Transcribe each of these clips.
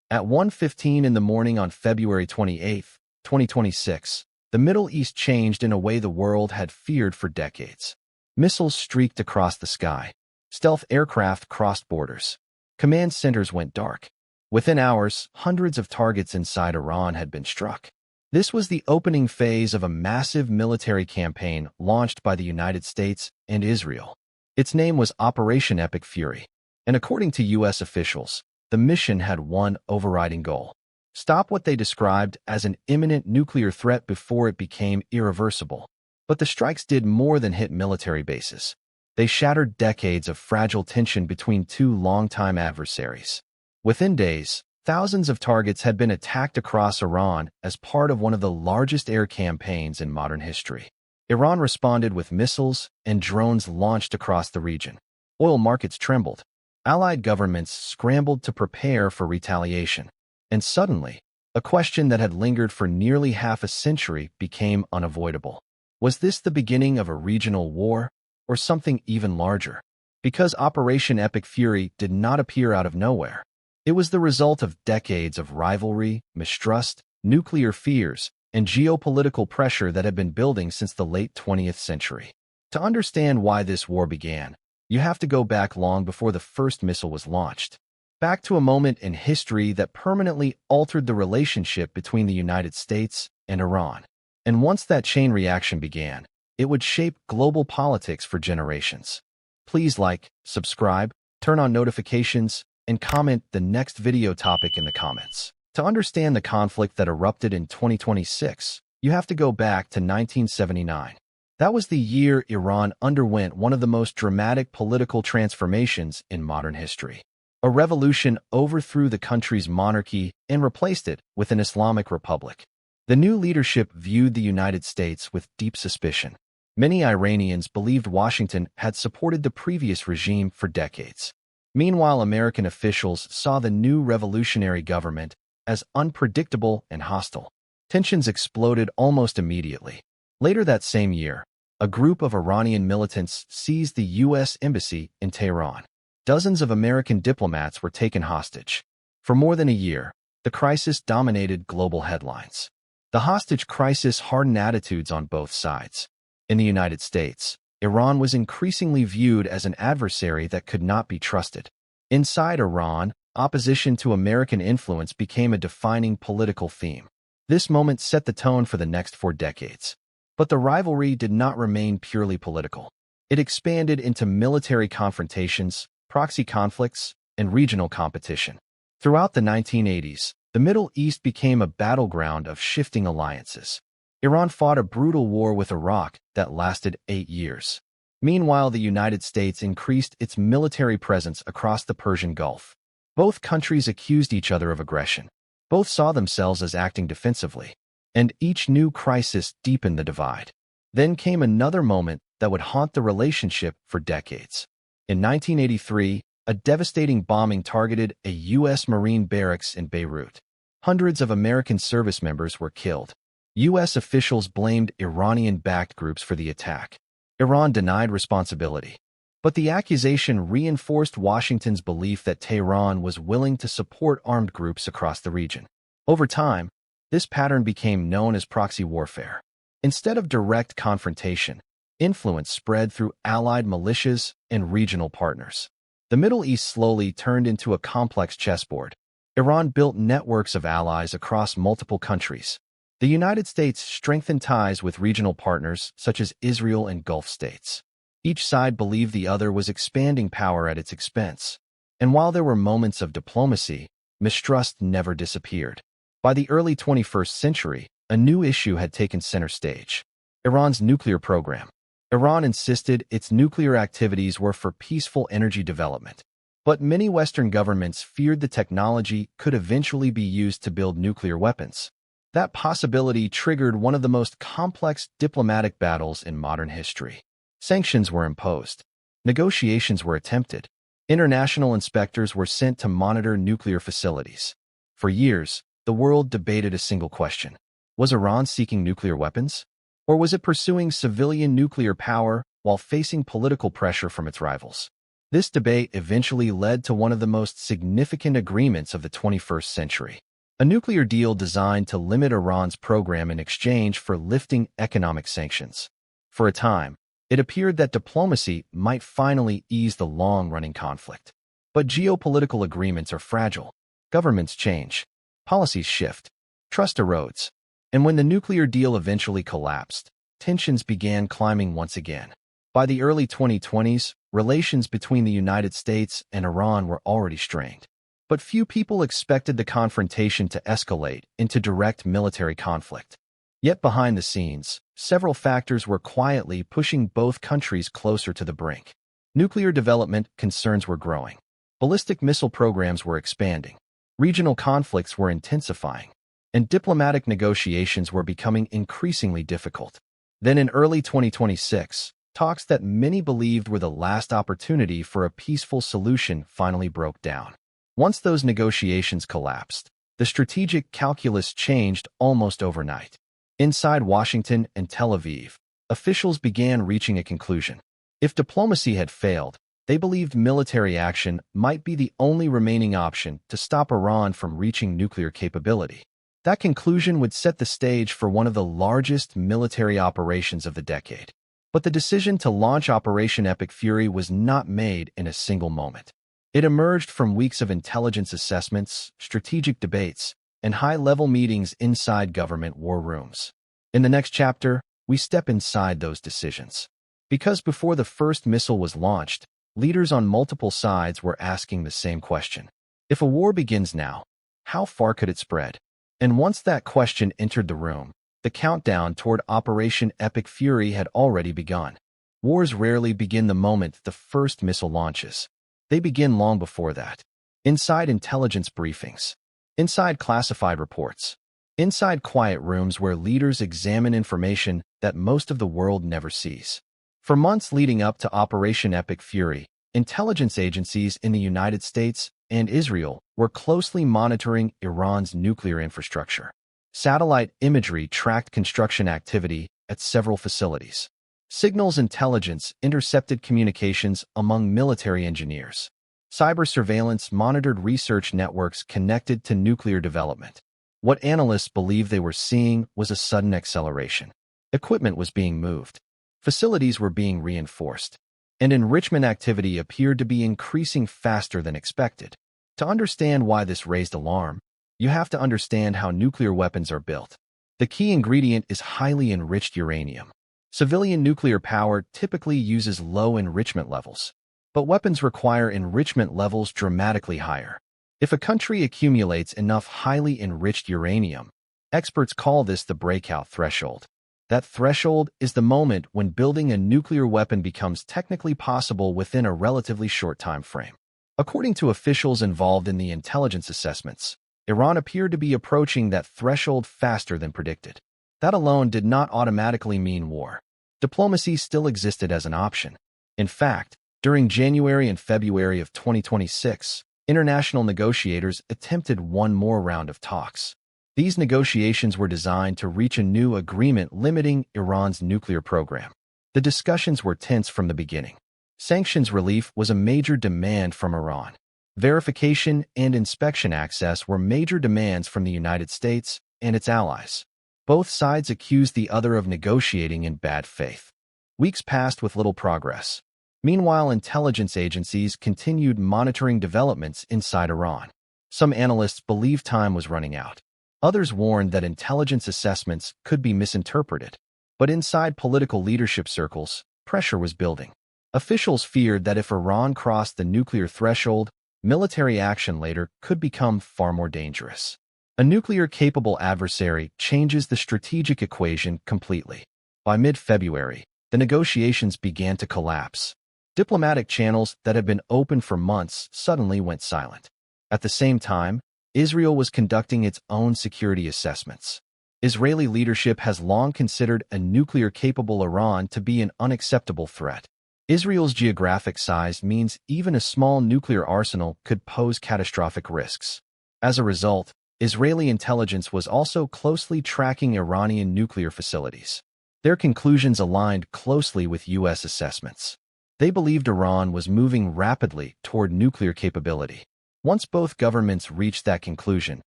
At 1:15 in the morning on February 28, 2026, the Middle East changed in a way the world had feared for decades. Missiles streaked across the sky. Stealth aircraft crossed borders. Command centers went dark. Within hours, hundreds of targets inside Iran had been struck. This was the opening phase of a massive military campaign launched by the United States and Israel. Its name was Operation Epic Fury, and according to U.S. officials, the mission had one overriding goal: stop what they described as an imminent nuclear threat before it became irreversible. But the strikes did more than hit military bases. They shattered decades of fragile tension between two longtime adversaries. Within days, thousands of targets had been attacked across Iran as part of one of the largest air campaigns in modern history. Iran responded with missiles and drones launched across the region. Oil markets trembled. Allied governments scrambled to prepare for retaliation. And suddenly, a question that had lingered for nearly half a century became unavoidable. Was this the beginning of a regional war, or something even larger? Because Operation Epic Fury did not appear out of nowhere. It was the result of decades of rivalry, mistrust, nuclear fears, and geopolitical pressure that had been building since the late 20th century. To understand why this war began, you have to go back long before the first missile was launched. Back to a moment in history that permanently altered the relationship between the United States and Iran. And once that chain reaction began, it would shape global politics for generations. Please like, subscribe, turn on notifications, and comment the next video topic in the comments. To understand the conflict that erupted in 2026, you have to go back to 1979. That was the year Iran underwent one of the most dramatic political transformations in modern history. A revolution overthrew the country's monarchy and replaced it with an Islamic republic. The new leadership viewed the United States with deep suspicion. Many Iranians believed Washington had supported the previous regime for decades. Meanwhile, American officials saw the new revolutionary government as unpredictable and hostile. Tensions exploded almost immediately. Later that same year, a group of Iranian militants seized the U.S. embassy in Tehran. Dozens of American diplomats were taken hostage. For more than a year, the crisis dominated global headlines. The hostage crisis hardened attitudes on both sides. In the United States, Iran was increasingly viewed as an adversary that could not be trusted. Inside Iran, opposition to American influence became a defining political theme. This moment set the tone for the next 4 decades. But the rivalry did not remain purely political. It expanded into military confrontations, proxy conflicts, and regional competition. Throughout the 1980s, the Middle East became a battleground of shifting alliances. Iran fought a brutal war with Iraq that lasted 8 years. Meanwhile, the United States increased its military presence across the Persian Gulf. Both countries accused each other of aggression. Both saw themselves as acting defensively. And each new crisis deepened the divide. Then came another moment that would haunt the relationship for decades. In 1983, a devastating bombing targeted a U.S. Marine barracks in Beirut. Hundreds of American service members were killed. U.S. officials blamed Iranian-backed groups for the attack. Iran denied responsibility. But the accusation reinforced Washington's belief that Tehran was willing to support armed groups across the region. Over time, this pattern became known as proxy warfare. Instead of direct confrontation, influence spread through allied militias and regional partners. The Middle East slowly turned into a complex chessboard. Iran built networks of allies across multiple countries. The United States strengthened ties with regional partners such as Israel and Gulf states. Each side believed the other was expanding power at its expense. And while there were moments of diplomacy, mistrust never disappeared. By the early 21st century, a new issue had taken center stage: Iran's nuclear program. Iran insisted its nuclear activities were for peaceful energy development. But many Western governments feared the technology could eventually be used to build nuclear weapons. That possibility triggered one of the most complex diplomatic battles in modern history. Sanctions were imposed. Negotiations were attempted. International inspectors were sent to monitor nuclear facilities. For years, the world debated a single question: was Iran seeking nuclear weapons? Or was it pursuing civilian nuclear power while facing political pressure from its rivals? This debate eventually led to one of the most significant agreements of the 21st century, a nuclear deal designed to limit Iran's program in exchange for lifting economic sanctions. For a time, it appeared that diplomacy might finally ease the long-running conflict. But geopolitical agreements are fragile. Governments change. Policies shift. Trust erodes. And when the nuclear deal eventually collapsed, tensions began climbing once again. By the early 2020s, relations between the United States and Iran were already strained. But few people expected the confrontation to escalate into direct military conflict. Yet behind the scenes, several factors were quietly pushing both countries closer to the brink. Nuclear development concerns were growing. Ballistic missile programs were expanding. Regional conflicts were intensifying. And diplomatic negotiations were becoming increasingly difficult. Then in early 2026, talks that many believed were the last opportunity for a peaceful solution finally broke down. Once those negotiations collapsed, the strategic calculus changed almost overnight. Inside Washington and Tel Aviv, officials began reaching a conclusion. If diplomacy had failed, they believed military action might be the only remaining option to stop Iran from reaching nuclear capability. That conclusion would set the stage for one of the largest military operations of the decade. But the decision to launch Operation Epic Fury was not made in a single moment. It emerged from weeks of intelligence assessments, strategic debates, and high-level meetings inside government war rooms. In the next chapter, we step inside those decisions. Because before the first missile was launched, leaders on multiple sides were asking the same question. If a war begins now, how far could it spread? And once that question entered the room, the countdown toward Operation Epic Fury had already begun. Wars rarely begin the moment the first missile launches. They begin long before that. Inside intelligence briefings. Inside classified reports. Inside quiet rooms where leaders examine information that most of the world never sees. For months leading up to Operation Epic Fury, intelligence agencies in the United States and Israel were closely monitoring Iran's nuclear infrastructure. Satellite imagery tracked construction activity at several facilities. Signals intelligence intercepted communications among military engineers. Cyber surveillance monitored research networks connected to nuclear development. What analysts believed they were seeing was a sudden acceleration. Equipment was being moved. Facilities were being reinforced. And enrichment activity appeared to be increasing faster than expected. To understand why this raised alarm, you have to understand how nuclear weapons are built. The key ingredient is highly enriched uranium. Civilian nuclear power typically uses low enrichment levels, but weapons require enrichment levels dramatically higher. If a country accumulates enough highly enriched uranium, experts call this the breakout threshold. That threshold is the moment when building a nuclear weapon becomes technically possible within a relatively short time frame. According to officials involved in the intelligence assessments, Iran appeared to be approaching that threshold faster than predicted. That alone did not automatically mean war. Diplomacy still existed as an option. In fact, during January and February of 2026, international negotiators attempted one more round of talks. These negotiations were designed to reach a new agreement limiting Iran's nuclear program. The discussions were tense from the beginning. Sanctions relief was a major demand from Iran. Verification and inspection access were major demands from the United States and its allies. Both sides accused the other of negotiating in bad faith. Weeks passed with little progress. Meanwhile, intelligence agencies continued monitoring developments inside Iran. Some analysts believed time was running out. Others warned that intelligence assessments could be misinterpreted. But inside political leadership circles, pressure was building. Officials feared that if Iran crossed the nuclear threshold, military action later could become far more dangerous. A nuclear-capable adversary changes the strategic equation completely. By mid-February, the negotiations began to collapse. Diplomatic channels that had been open for months suddenly went silent. At the same time, Israel was conducting its own security assessments. Israeli leadership has long considered a nuclear-capable Iran to be an unacceptable threat. Israel's geographic size means even a small nuclear arsenal could pose catastrophic risks. As a result, Israeli intelligence was also closely tracking Iranian nuclear facilities. Their conclusions aligned closely with U.S. assessments. They believed Iran was moving rapidly toward nuclear capability. Once both governments reached that conclusion,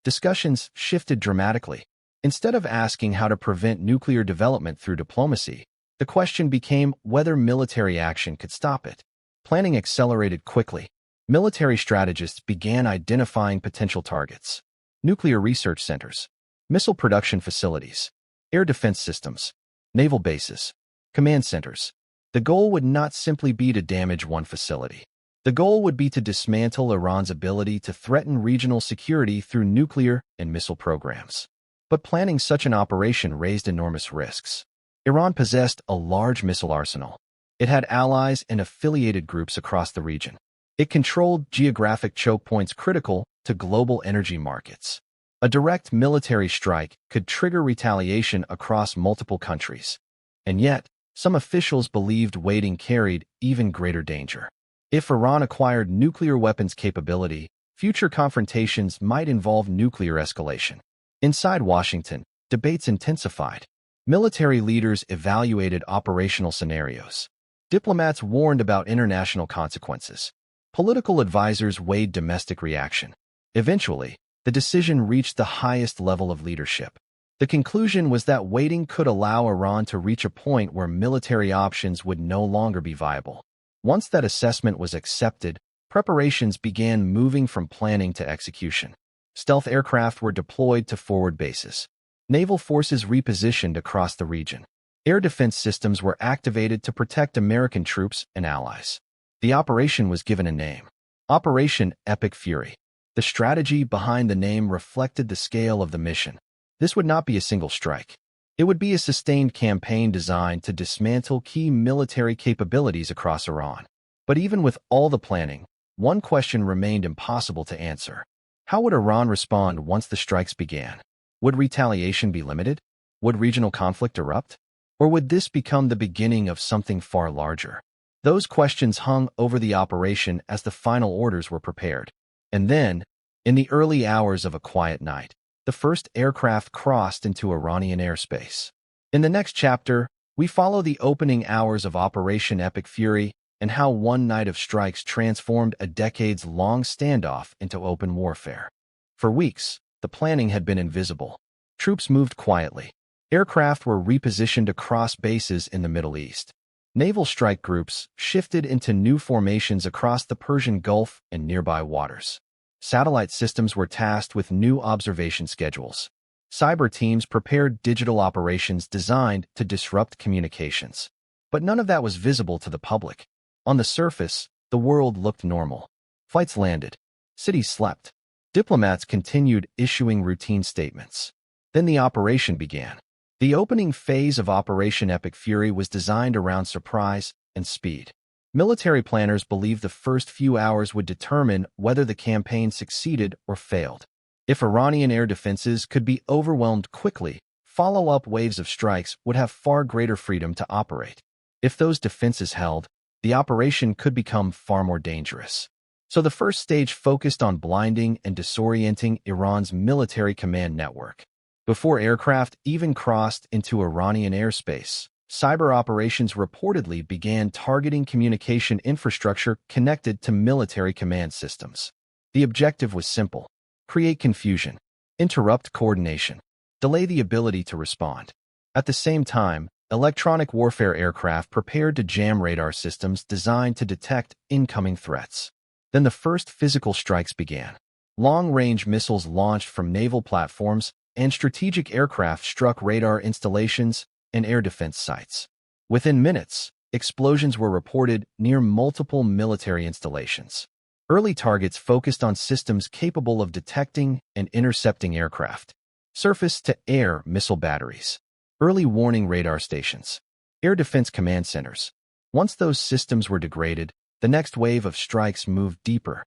discussions shifted dramatically. Instead of asking how to prevent nuclear development through diplomacy, the question became whether military action could stop it. Planning accelerated quickly. Military strategists began identifying potential targets: nuclear research centers, missile production facilities, air defense systems, naval bases, command centers. The goal would not simply be to damage one facility. The goal would be to dismantle Iran's ability to threaten regional security through nuclear and missile programs. But planning such an operation raised enormous risks. Iran possessed a large missile arsenal. It had allies and affiliated groups across the region. It controlled geographic choke points critical to global energy markets. A direct military strike could trigger retaliation across multiple countries. And yet, some officials believed waiting carried even greater danger. If Iran acquired nuclear weapons capability, future confrontations might involve nuclear escalation. Inside Washington, debates intensified. Military leaders evaluated operational scenarios. Diplomats warned about international consequences. Political advisors weighed domestic reaction. Eventually, the decision reached the highest level of leadership. The conclusion was that waiting could allow Iran to reach a point where military options would no longer be viable. Once that assessment was accepted, preparations began moving from planning to execution. Stealth aircraft were deployed to forward bases. Naval forces repositioned across the region. Air defense systems were activated to protect American troops and allies. The operation was given a name: Operation Epic Fury. The strategy behind the name reflected the scale of the mission. This would not be a single strike. It would be a sustained campaign designed to dismantle key military capabilities across Iran. But even with all the planning, one question remained impossible to answer. How would Iran respond once the strikes began? Would retaliation be limited? Would regional conflict erupt? Or would this become the beginning of something far larger? Those questions hung over the operation as the final orders were prepared. And then, in the early hours of a quiet night, the first aircraft crossed into Iranian airspace. In the next chapter, we follow the opening hours of Operation Epic Fury and how one night of strikes transformed a decades-long standoff into open warfare. For weeks, the planning had been invisible. Troops moved quietly. Aircraft were repositioned across bases in the Middle East. Naval strike groups shifted into new formations across the Persian Gulf and nearby waters. Satellite systems were tasked with new observation schedules. Cyber teams prepared digital operations designed to disrupt communications. But none of that was visible to the public. On the surface, the world looked normal. Flights landed. Cities slept. Diplomats continued issuing routine statements. Then the operation began. The opening phase of Operation Epic Fury was designed around surprise and speed. Military planners believed the first few hours would determine whether the campaign succeeded or failed. If Iranian air defenses could be overwhelmed quickly, follow-up waves of strikes would have far greater freedom to operate. If those defenses held, the operation could become far more dangerous. So the first stage focused on blinding and disorienting Iran's military command network. Before aircraft even crossed into Iranian airspace, cyber operations reportedly began targeting communication infrastructure connected to military command systems. The objective was simple: create confusion, interrupt coordination, delay the ability to respond. At the same time, electronic warfare aircraft prepared to jam radar systems designed to detect incoming threats. Then the first physical strikes began. Long-range missiles launched from naval platforms, and strategic aircraft struck radar installations and air defense sites. Within minutes, explosions were reported near multiple military installations. Early targets focused on systems capable of detecting and intercepting aircraft. Surface-to-air missile batteries, early warning radar stations, air defense command centers. Once those systems were degraded, the next wave of strikes moved deeper.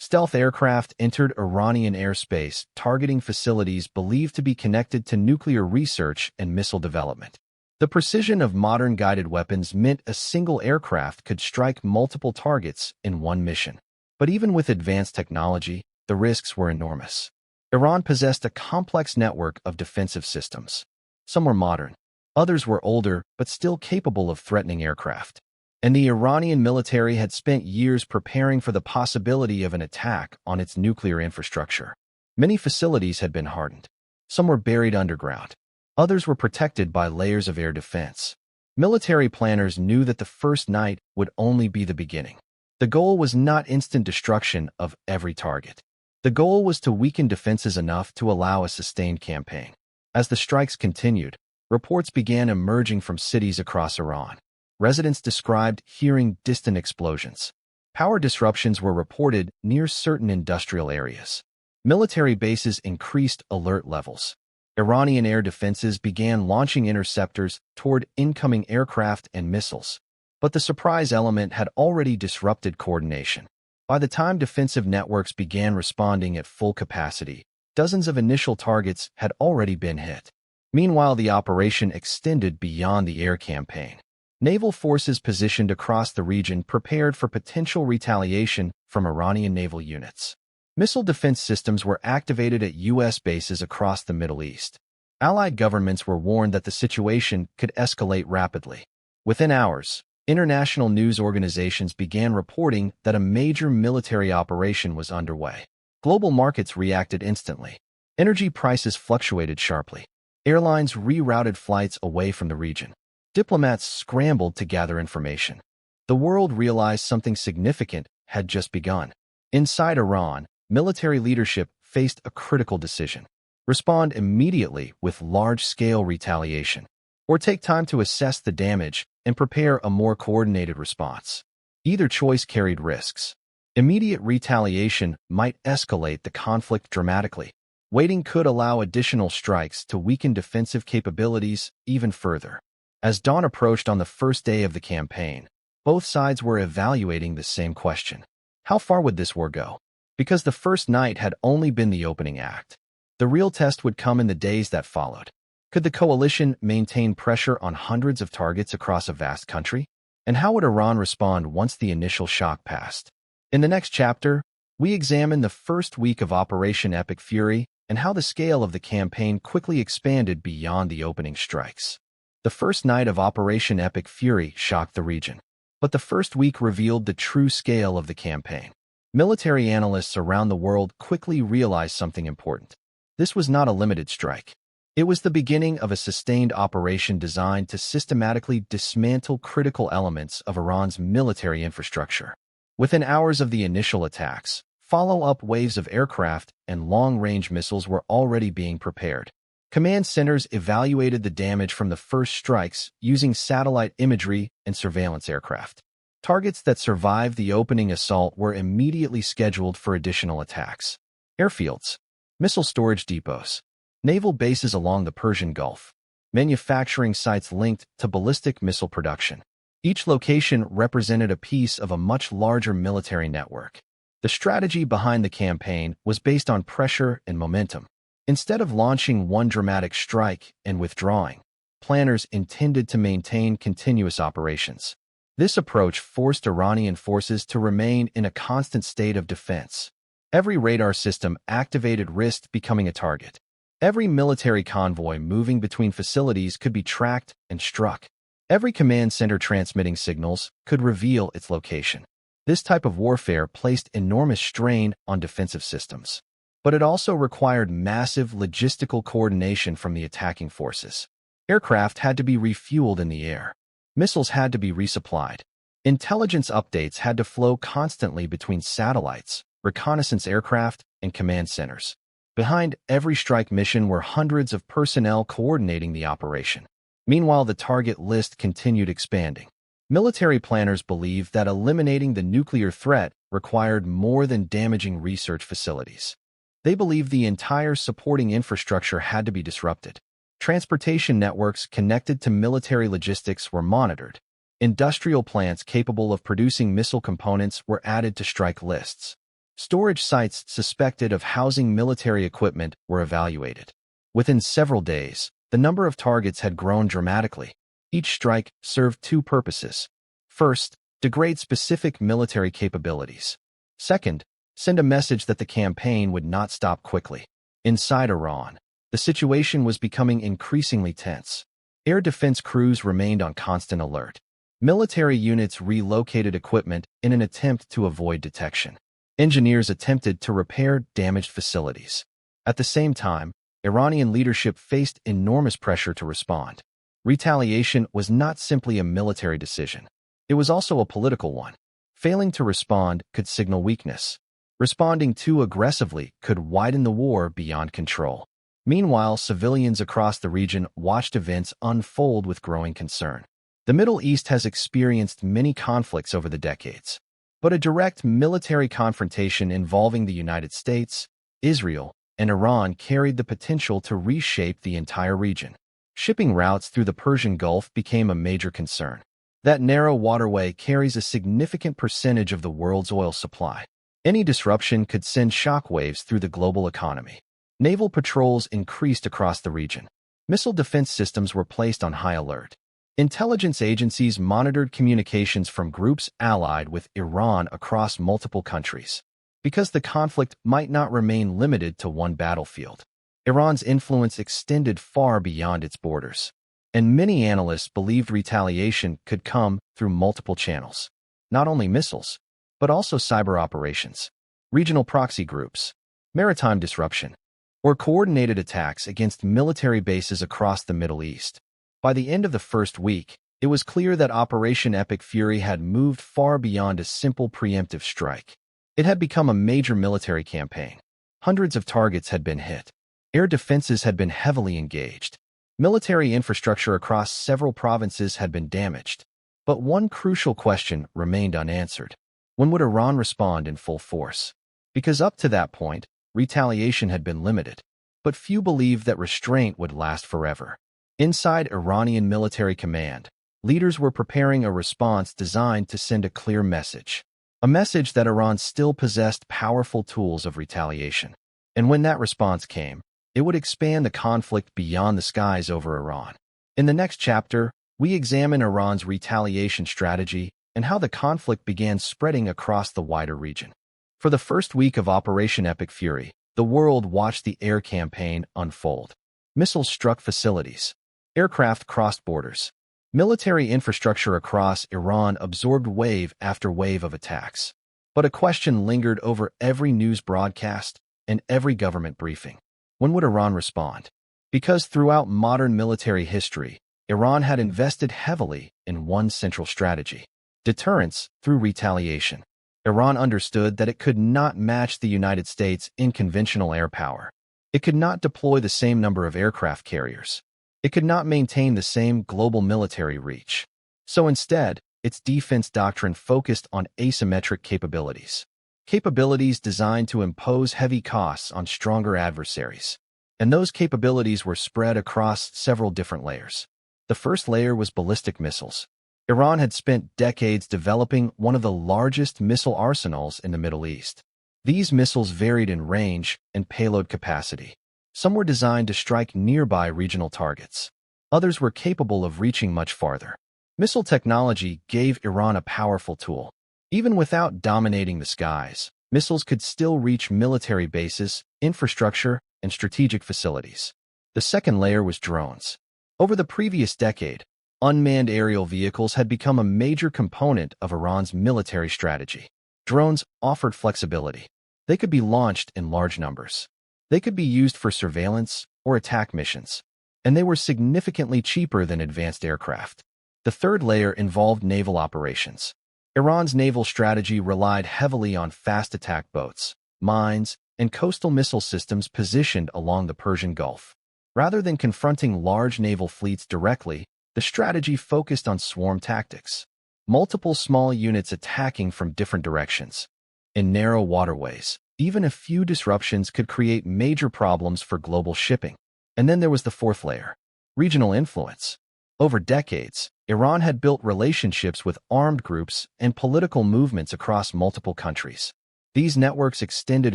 Stealth aircraft entered Iranian airspace, targeting facilities believed to be connected to nuclear research and missile development. The precision of modern guided weapons meant a single aircraft could strike multiple targets in one mission. But even with advanced technology, the risks were enormous. Iran possessed a complex network of defensive systems. Some were modern. Others were older, but still capable of threatening aircraft. and the Iranian military had spent years preparing for the possibility of an attack on its nuclear infrastructure. Many facilities had been hardened. Some were buried underground. Others were protected by layers of air defense. Military planners knew that the first night would only be the beginning. The goal was not instant destruction of every target. The goal was to weaken defenses enough to allow a sustained campaign. As the strikes continued, reports began emerging from cities across Iran. Residents described hearing distant explosions. Power disruptions were reported near certain industrial areas. Military bases increased alert levels. Iranian air defenses began launching interceptors toward incoming aircraft and missiles. But the surprise element had already disrupted coordination. By the time defensive networks began responding at full capacity, dozens of initial targets had already been hit. Meanwhile, the operation extended beyond the air campaign. Naval forces positioned across the region prepared for potential retaliation from Iranian naval units. Missile defense systems were activated at U.S. bases across the Middle East. Allied governments were warned that the situation could escalate rapidly. Within hours, international news organizations began reporting that a major military operation was underway. Global markets reacted instantly. Energy prices fluctuated sharply. Airlines rerouted flights away from the region. Diplomats scrambled to gather information. The world realized something significant had just begun. Inside Iran, military leadership faced a critical decision: respond immediately with large-scale retaliation, or take time to assess the damage and prepare a more coordinated response. Either choice carried risks. Immediate retaliation might escalate the conflict dramatically. Waiting could allow additional strikes to weaken defensive capabilities even further. As dawn approached on the first day of the campaign, both sides were evaluating the same question: how far would this war go? Because the first night had only been the opening act. The real test would come in the days that followed. Could the coalition maintain pressure on hundreds of targets across a vast country? And how would Iran respond once the initial shock passed? In the next chapter, we examine the first week of Operation Epic Fury and how the scale of the campaign quickly expanded beyond the opening strikes. The first night of Operation Epic Fury shocked the region. But the first week revealed the true scale of the campaign. Military analysts around the world quickly realized something important. This was not a limited strike. It was the beginning of a sustained operation designed to systematically dismantle critical elements of Iran's military infrastructure. Within hours of the initial attacks, follow-up waves of aircraft and long-range missiles were already being prepared. Command centers evaluated the damage from the first strikes using satellite imagery and surveillance aircraft. Targets that survived the opening assault were immediately scheduled for additional attacks. Airfields, missile storage depots, naval bases along the Persian Gulf, manufacturing sites linked to ballistic missile production. Each location represented a piece of a much larger military network. The strategy behind the campaign was based on pressure and momentum. Instead of launching one dramatic strike and withdrawing, planners intended to maintain continuous operations. This approach forced Iranian forces to remain in a constant state of defense. Every radar system activated risked becoming a target. Every military convoy moving between facilities could be tracked and struck. Every command center transmitting signals could reveal its location. This type of warfare placed enormous strain on defensive systems. But it also required massive logistical coordination from the attacking forces. Aircraft had to be refueled in the air. Missiles had to be resupplied. Intelligence updates had to flow constantly between satellites, reconnaissance aircraft, and command centers. Behind every strike mission were hundreds of personnel coordinating the operation. Meanwhile, the target list continued expanding. Military planners believed that eliminating the nuclear threat required more than damaging research facilities. They believed the entire supporting infrastructure had to be disrupted. Transportation networks connected to military logistics were monitored. Industrial plants capable of producing missile components were added to strike lists. Storage sites suspected of housing military equipment were evaluated. Within several days, the number of targets had grown dramatically. Each strike served two purposes. First, degrade specific military capabilities. Second, send a message that the campaign would not stop quickly. Inside Iran, the situation was becoming increasingly tense. Air defense crews remained on constant alert. Military units relocated equipment in an attempt to avoid detection. Engineers attempted to repair damaged facilities. At the same time, Iranian leadership faced enormous pressure to respond. Retaliation was not simply a military decision. It was also a political one. Failing to respond could signal weakness. Responding too aggressively could widen the war beyond control. Meanwhile, civilians across the region watched events unfold with growing concern. The Middle East has experienced many conflicts over the decades, but a direct military confrontation involving the United States, Israel, and Iran carried the potential to reshape the entire region. Shipping routes through the Persian Gulf became a major concern. That narrow waterway carries a significant percentage of the world's oil supply. Any disruption could send shockwaves through the global economy. Naval patrols increased across the region. Missile defense systems were placed on high alert. Intelligence agencies monitored communications from groups allied with Iran across multiple countries. Because the conflict might not remain limited to one battlefield, Iran's influence extended far beyond its borders. And many analysts believed retaliation could come through multiple channels. Not only missiles, but also cyber operations, regional proxy groups, maritime disruption, or coordinated attacks against military bases across the Middle East. By the end of the first week, it was clear that Operation Epic Fury had moved far beyond a simple preemptive strike. It had become a major military campaign. Hundreds of targets had been hit. Air defenses had been heavily engaged. Military infrastructure across several provinces had been damaged. But one crucial question remained unanswered. When would Iran respond in full force? Because up to that point, retaliation had been limited. But few believed that restraint would last forever. Inside Iranian military command, leaders were preparing a response designed to send a clear message. A message that Iran still possessed powerful tools of retaliation. And when that response came, it would expand the conflict beyond the skies over Iran. In the next chapter, we examine Iran's retaliation strategy and how the conflict began spreading across the wider region. For the first week of Operation Epic Fury, the world watched the air campaign unfold. Missiles struck facilities. Aircraft crossed borders. Military infrastructure across Iran absorbed wave after wave of attacks. But a question lingered over every news broadcast and every government briefing. When would Iran respond? Because throughout modern military history, Iran had invested heavily in one central strategy: deterrence through retaliation. Iran understood that it could not match the United States in conventional air power. It could not deploy the same number of aircraft carriers. It could not maintain the same global military reach. So instead, its defense doctrine focused on asymmetric capabilities. Capabilities designed to impose heavy costs on stronger adversaries. And those capabilities were spread across several different layers. The first layer was ballistic missiles. Iran had spent decades developing one of the largest missile arsenals in the Middle East. These missiles varied in range and payload capacity. Some were designed to strike nearby regional targets. Others were capable of reaching much farther. Missile technology gave Iran a powerful tool. Even without dominating the skies, missiles could still reach military bases, infrastructure, and strategic facilities. The second layer was drones. Over the previous decade, unmanned aerial vehicles had become a major component of Iran's military strategy. Drones offered flexibility. They could be launched in large numbers. They could be used for surveillance or attack missions, and they were significantly cheaper than advanced aircraft. The third layer involved naval operations. Iran's naval strategy relied heavily on fast attack boats, mines, and coastal missile systems positioned along the Persian Gulf. Rather than confronting large naval fleets directly, the strategy focused on swarm tactics. Multiple small units attacking from different directions. In narrow waterways, even a few disruptions could create major problems for global shipping. And then there was the fourth layer: regional influence. Over decades, Iran had built relationships with armed groups and political movements across multiple countries. These networks extended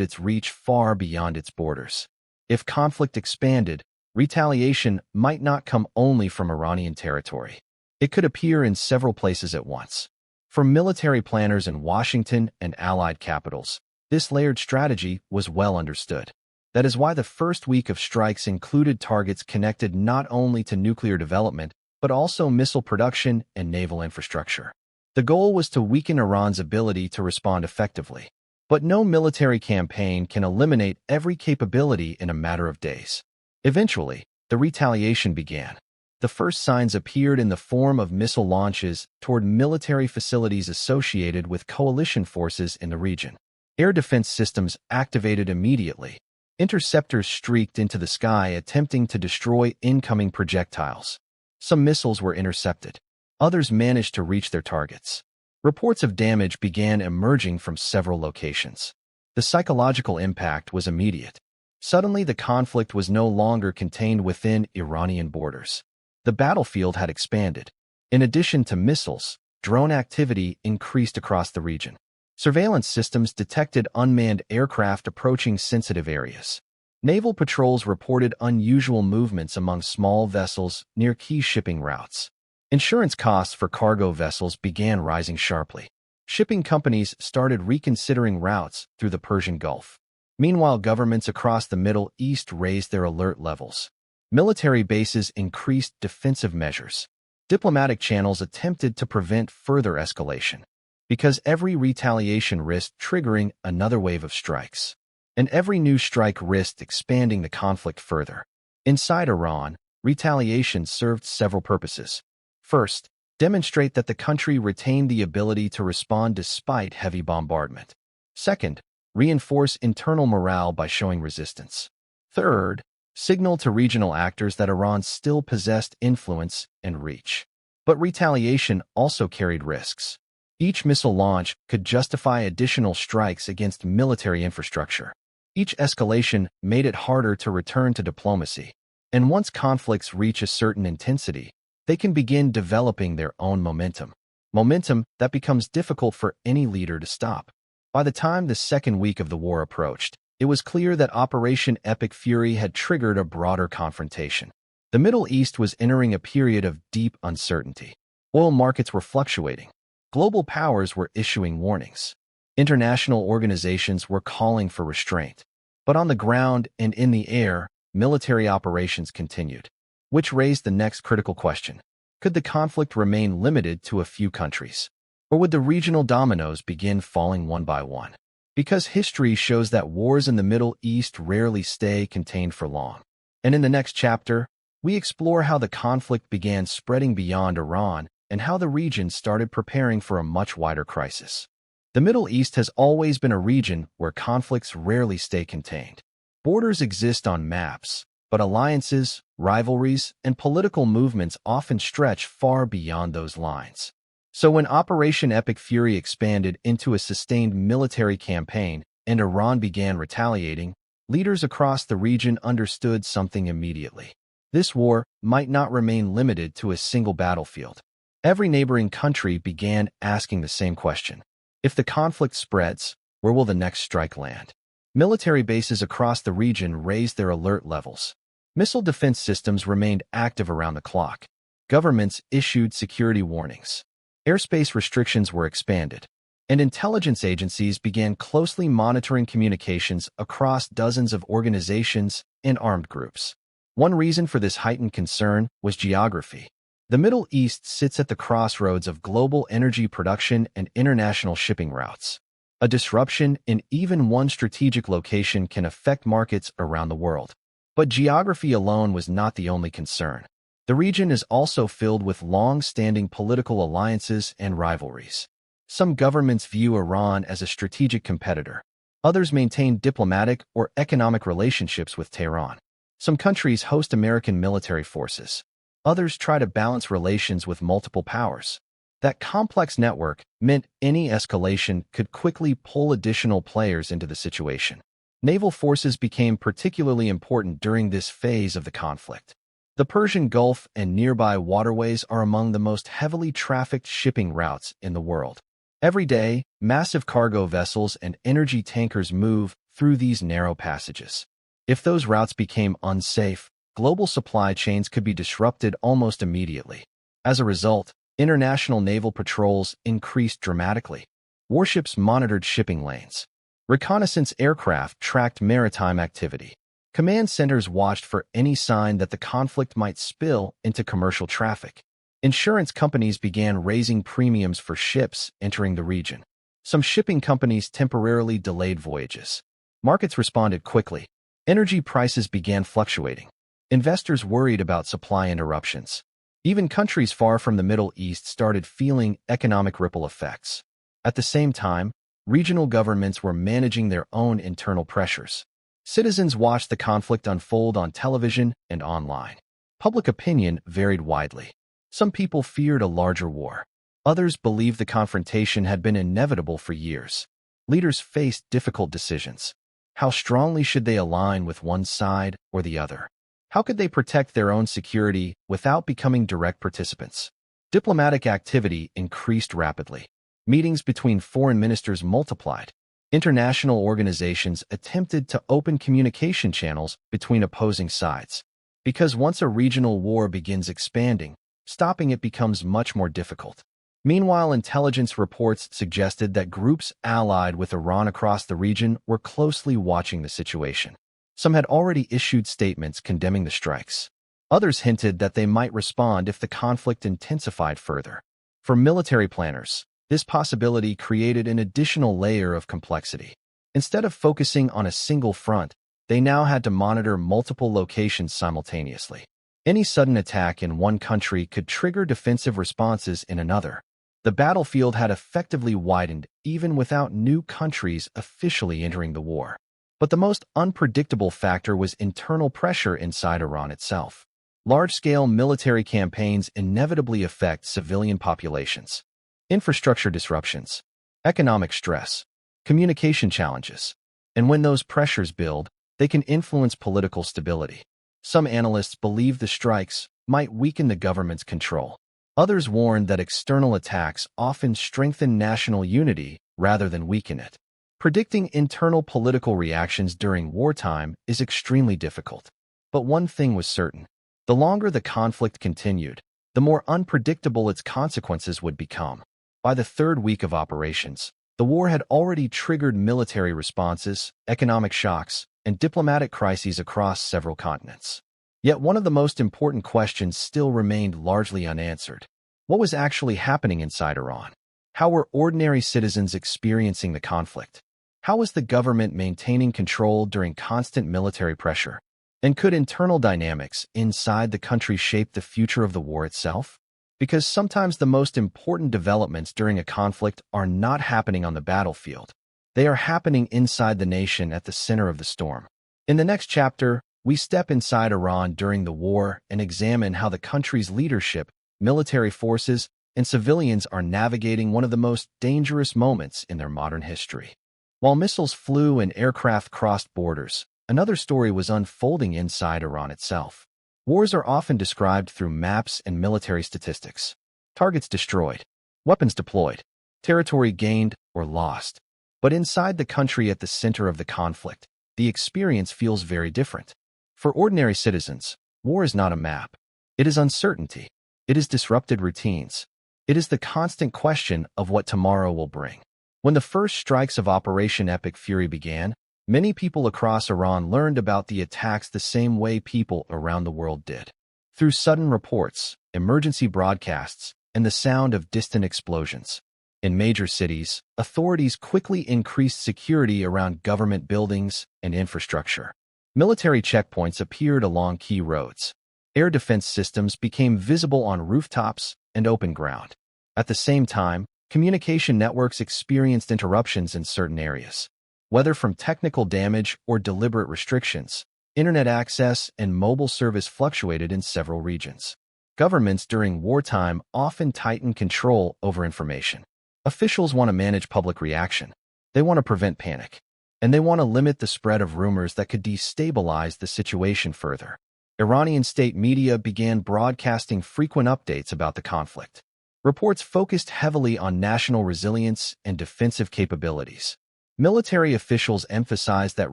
its reach far beyond its borders. If conflict expanded, retaliation might not come only from Iranian territory. It could appear in several places at once. For military planners in Washington and allied capitals, this layered strategy was well understood. That is why the first week of strikes included targets connected not only to nuclear development, but also missile production and naval infrastructure. The goal was to weaken Iran's ability to respond effectively. But no military campaign can eliminate every capability in a matter of days. Eventually, the retaliation began. The first signs appeared in the form of missile launches toward military facilities associated with coalition forces in the region. Air defense systems activated immediately. Interceptors streaked into the sky attempting to destroy incoming projectiles. Some missiles were intercepted. Others managed to reach their targets. Reports of damage began emerging from several locations. The psychological impact was immediate. Suddenly, the conflict was no longer contained within Iranian borders. The battlefield had expanded. In addition to missiles, drone activity increased across the region. Surveillance systems detected unmanned aircraft approaching sensitive areas. Naval patrols reported unusual movements among small vessels near key shipping routes. Insurance costs for cargo vessels began rising sharply. Shipping companies started reconsidering routes through the Persian Gulf. Meanwhile, governments across the Middle East raised their alert levels. Military bases increased defensive measures. Diplomatic channels attempted to prevent further escalation, because every retaliation risked triggering another wave of strikes. And every new strike risked expanding the conflict further. Inside Iran, retaliation served several purposes. First, demonstrate that the country retained the ability to respond despite heavy bombardment. Second, reinforce internal morale by showing resistance. Third, signal to regional actors that Iran still possessed influence and reach. But retaliation also carried risks. Each missile launch could justify additional strikes against military infrastructure. Each escalation made it harder to return to diplomacy. And once conflicts reach a certain intensity, they can begin developing their own momentum. Momentum that becomes difficult for any leader to stop. By the time the second week of the war approached, it was clear that Operation Epic Fury had triggered a broader confrontation. The Middle East was entering a period of deep uncertainty. Oil markets were fluctuating. Global powers were issuing warnings. International organizations were calling for restraint. But on the ground and in the air, military operations continued. Which raised the next critical question. Could the conflict remain limited to a few countries? Or would the regional dominoes begin falling one by one? Because history shows that wars in the Middle East rarely stay contained for long. And in the next chapter, we explore how the conflict began spreading beyond Iran and how the region started preparing for a much wider crisis. The Middle East has always been a region where conflicts rarely stay contained. Borders exist on maps, but alliances, rivalries, and political movements often stretch far beyond those lines. So when Operation Epic Fury expanded into a sustained military campaign and Iran began retaliating, leaders across the region understood something immediately. This war might not remain limited to a single battlefield. Every neighboring country began asking the same question. If the conflict spreads, where will the next strike land? Military bases across the region raised their alert levels. Missile defense systems remained active around the clock. Governments issued security warnings. Airspace restrictions were expanded. And intelligence agencies began closely monitoring communications across dozens of organizations and armed groups. One reason for this heightened concern was geography. The Middle East sits at the crossroads of global energy production and international shipping routes. A disruption in even one strategic location can affect markets around the world. But geography alone was not the only concern. The region is also filled with long-standing political alliances and rivalries. Some governments view Iran as a strategic competitor. Others maintain diplomatic or economic relationships with Tehran. Some countries host American military forces. Others try to balance relations with multiple powers. That complex network meant any escalation could quickly pull additional players into the situation. Naval forces became particularly important during this phase of the conflict. The Persian Gulf and nearby waterways are among the most heavily trafficked shipping routes in the world. Every day, massive cargo vessels and energy tankers move through these narrow passages. If those routes became unsafe, global supply chains could be disrupted almost immediately. As a result, international naval patrols increased dramatically. Warships monitored shipping lanes. Reconnaissance aircraft tracked maritime activity. Command centers watched for any sign that the conflict might spill into commercial traffic. Insurance companies began raising premiums for ships entering the region. Some shipping companies temporarily delayed voyages. Markets responded quickly. Energy prices began fluctuating. Investors worried about supply interruptions. Even countries far from the Middle East started feeling economic ripple effects. At the same time, regional governments were managing their own internal pressures. Citizens watched the conflict unfold on television and online. Public opinion varied widely. Some people feared a larger war. Others believed the confrontation had been inevitable for years. Leaders faced difficult decisions. How strongly should they align with one side or the other? How could they protect their own security without becoming direct participants? Diplomatic activity increased rapidly. Meetings between foreign ministers multiplied. International organizations attempted to open communication channels between opposing sides. Because once a regional war begins expanding, stopping it becomes much more difficult. Meanwhile, intelligence reports suggested that groups allied with Iran across the region were closely watching the situation. Some had already issued statements condemning the strikes. Others hinted that they might respond if the conflict intensified further. For military planners, this possibility created an additional layer of complexity. Instead of focusing on a single front, they now had to monitor multiple locations simultaneously. Any sudden attack in one country could trigger defensive responses in another. The battlefield had effectively widened even without new countries officially entering the war. But the most unpredictable factor was internal pressure inside Iran itself. Large-scale military campaigns inevitably affect civilian populations. Infrastructure disruptions, economic stress, communication challenges. And when those pressures build, they can influence political stability. Some analysts believe the strikes might weaken the government's control. Others warned that external attacks often strengthen national unity rather than weaken it. Predicting internal political reactions during wartime is extremely difficult. But one thing was certain. The longer the conflict continued, the more unpredictable its consequences would become. By the third week of operations, the war had already triggered military responses, economic shocks, and diplomatic crises across several continents. Yet one of the most important questions still remained largely unanswered. What was actually happening inside Iran? How were ordinary citizens experiencing the conflict? How was the government maintaining control during constant military pressure? And could internal dynamics inside the country shape the future of the war itself? Because sometimes the most important developments during a conflict are not happening on the battlefield. They are happening inside the nation at the center of the storm. In the next chapter, we step inside Iran during the war and examine how the country's leadership, military forces, and civilians are navigating one of the most dangerous moments in their modern history. While missiles flew and aircraft crossed borders, another story was unfolding inside Iran itself. Wars are often described through maps and military statistics. Targets destroyed, weapons deployed, territory gained or lost. But inside the country at the center of the conflict, the experience feels very different. For ordinary citizens, war is not a map. It is uncertainty. It is disrupted routines. It is the constant question of what tomorrow will bring. When the first strikes of Operation Epic Fury began, many people across Iran learned about the attacks the same way people around the world did. Through sudden reports, emergency broadcasts, and the sound of distant explosions. In major cities, authorities quickly increased security around government buildings and infrastructure. Military checkpoints appeared along key roads. Air defense systems became visible on rooftops and open ground. At the same time, communication networks experienced interruptions in certain areas. Whether from technical damage or deliberate restrictions, internet access and mobile service fluctuated in several regions. Governments during wartime often tighten control over information. Officials want to manage public reaction. They want to prevent panic. And they want to limit the spread of rumors that could destabilize the situation further. Iranian state media began broadcasting frequent updates about the conflict. Reports focused heavily on national resilience and defensive capabilities. Military officials emphasized that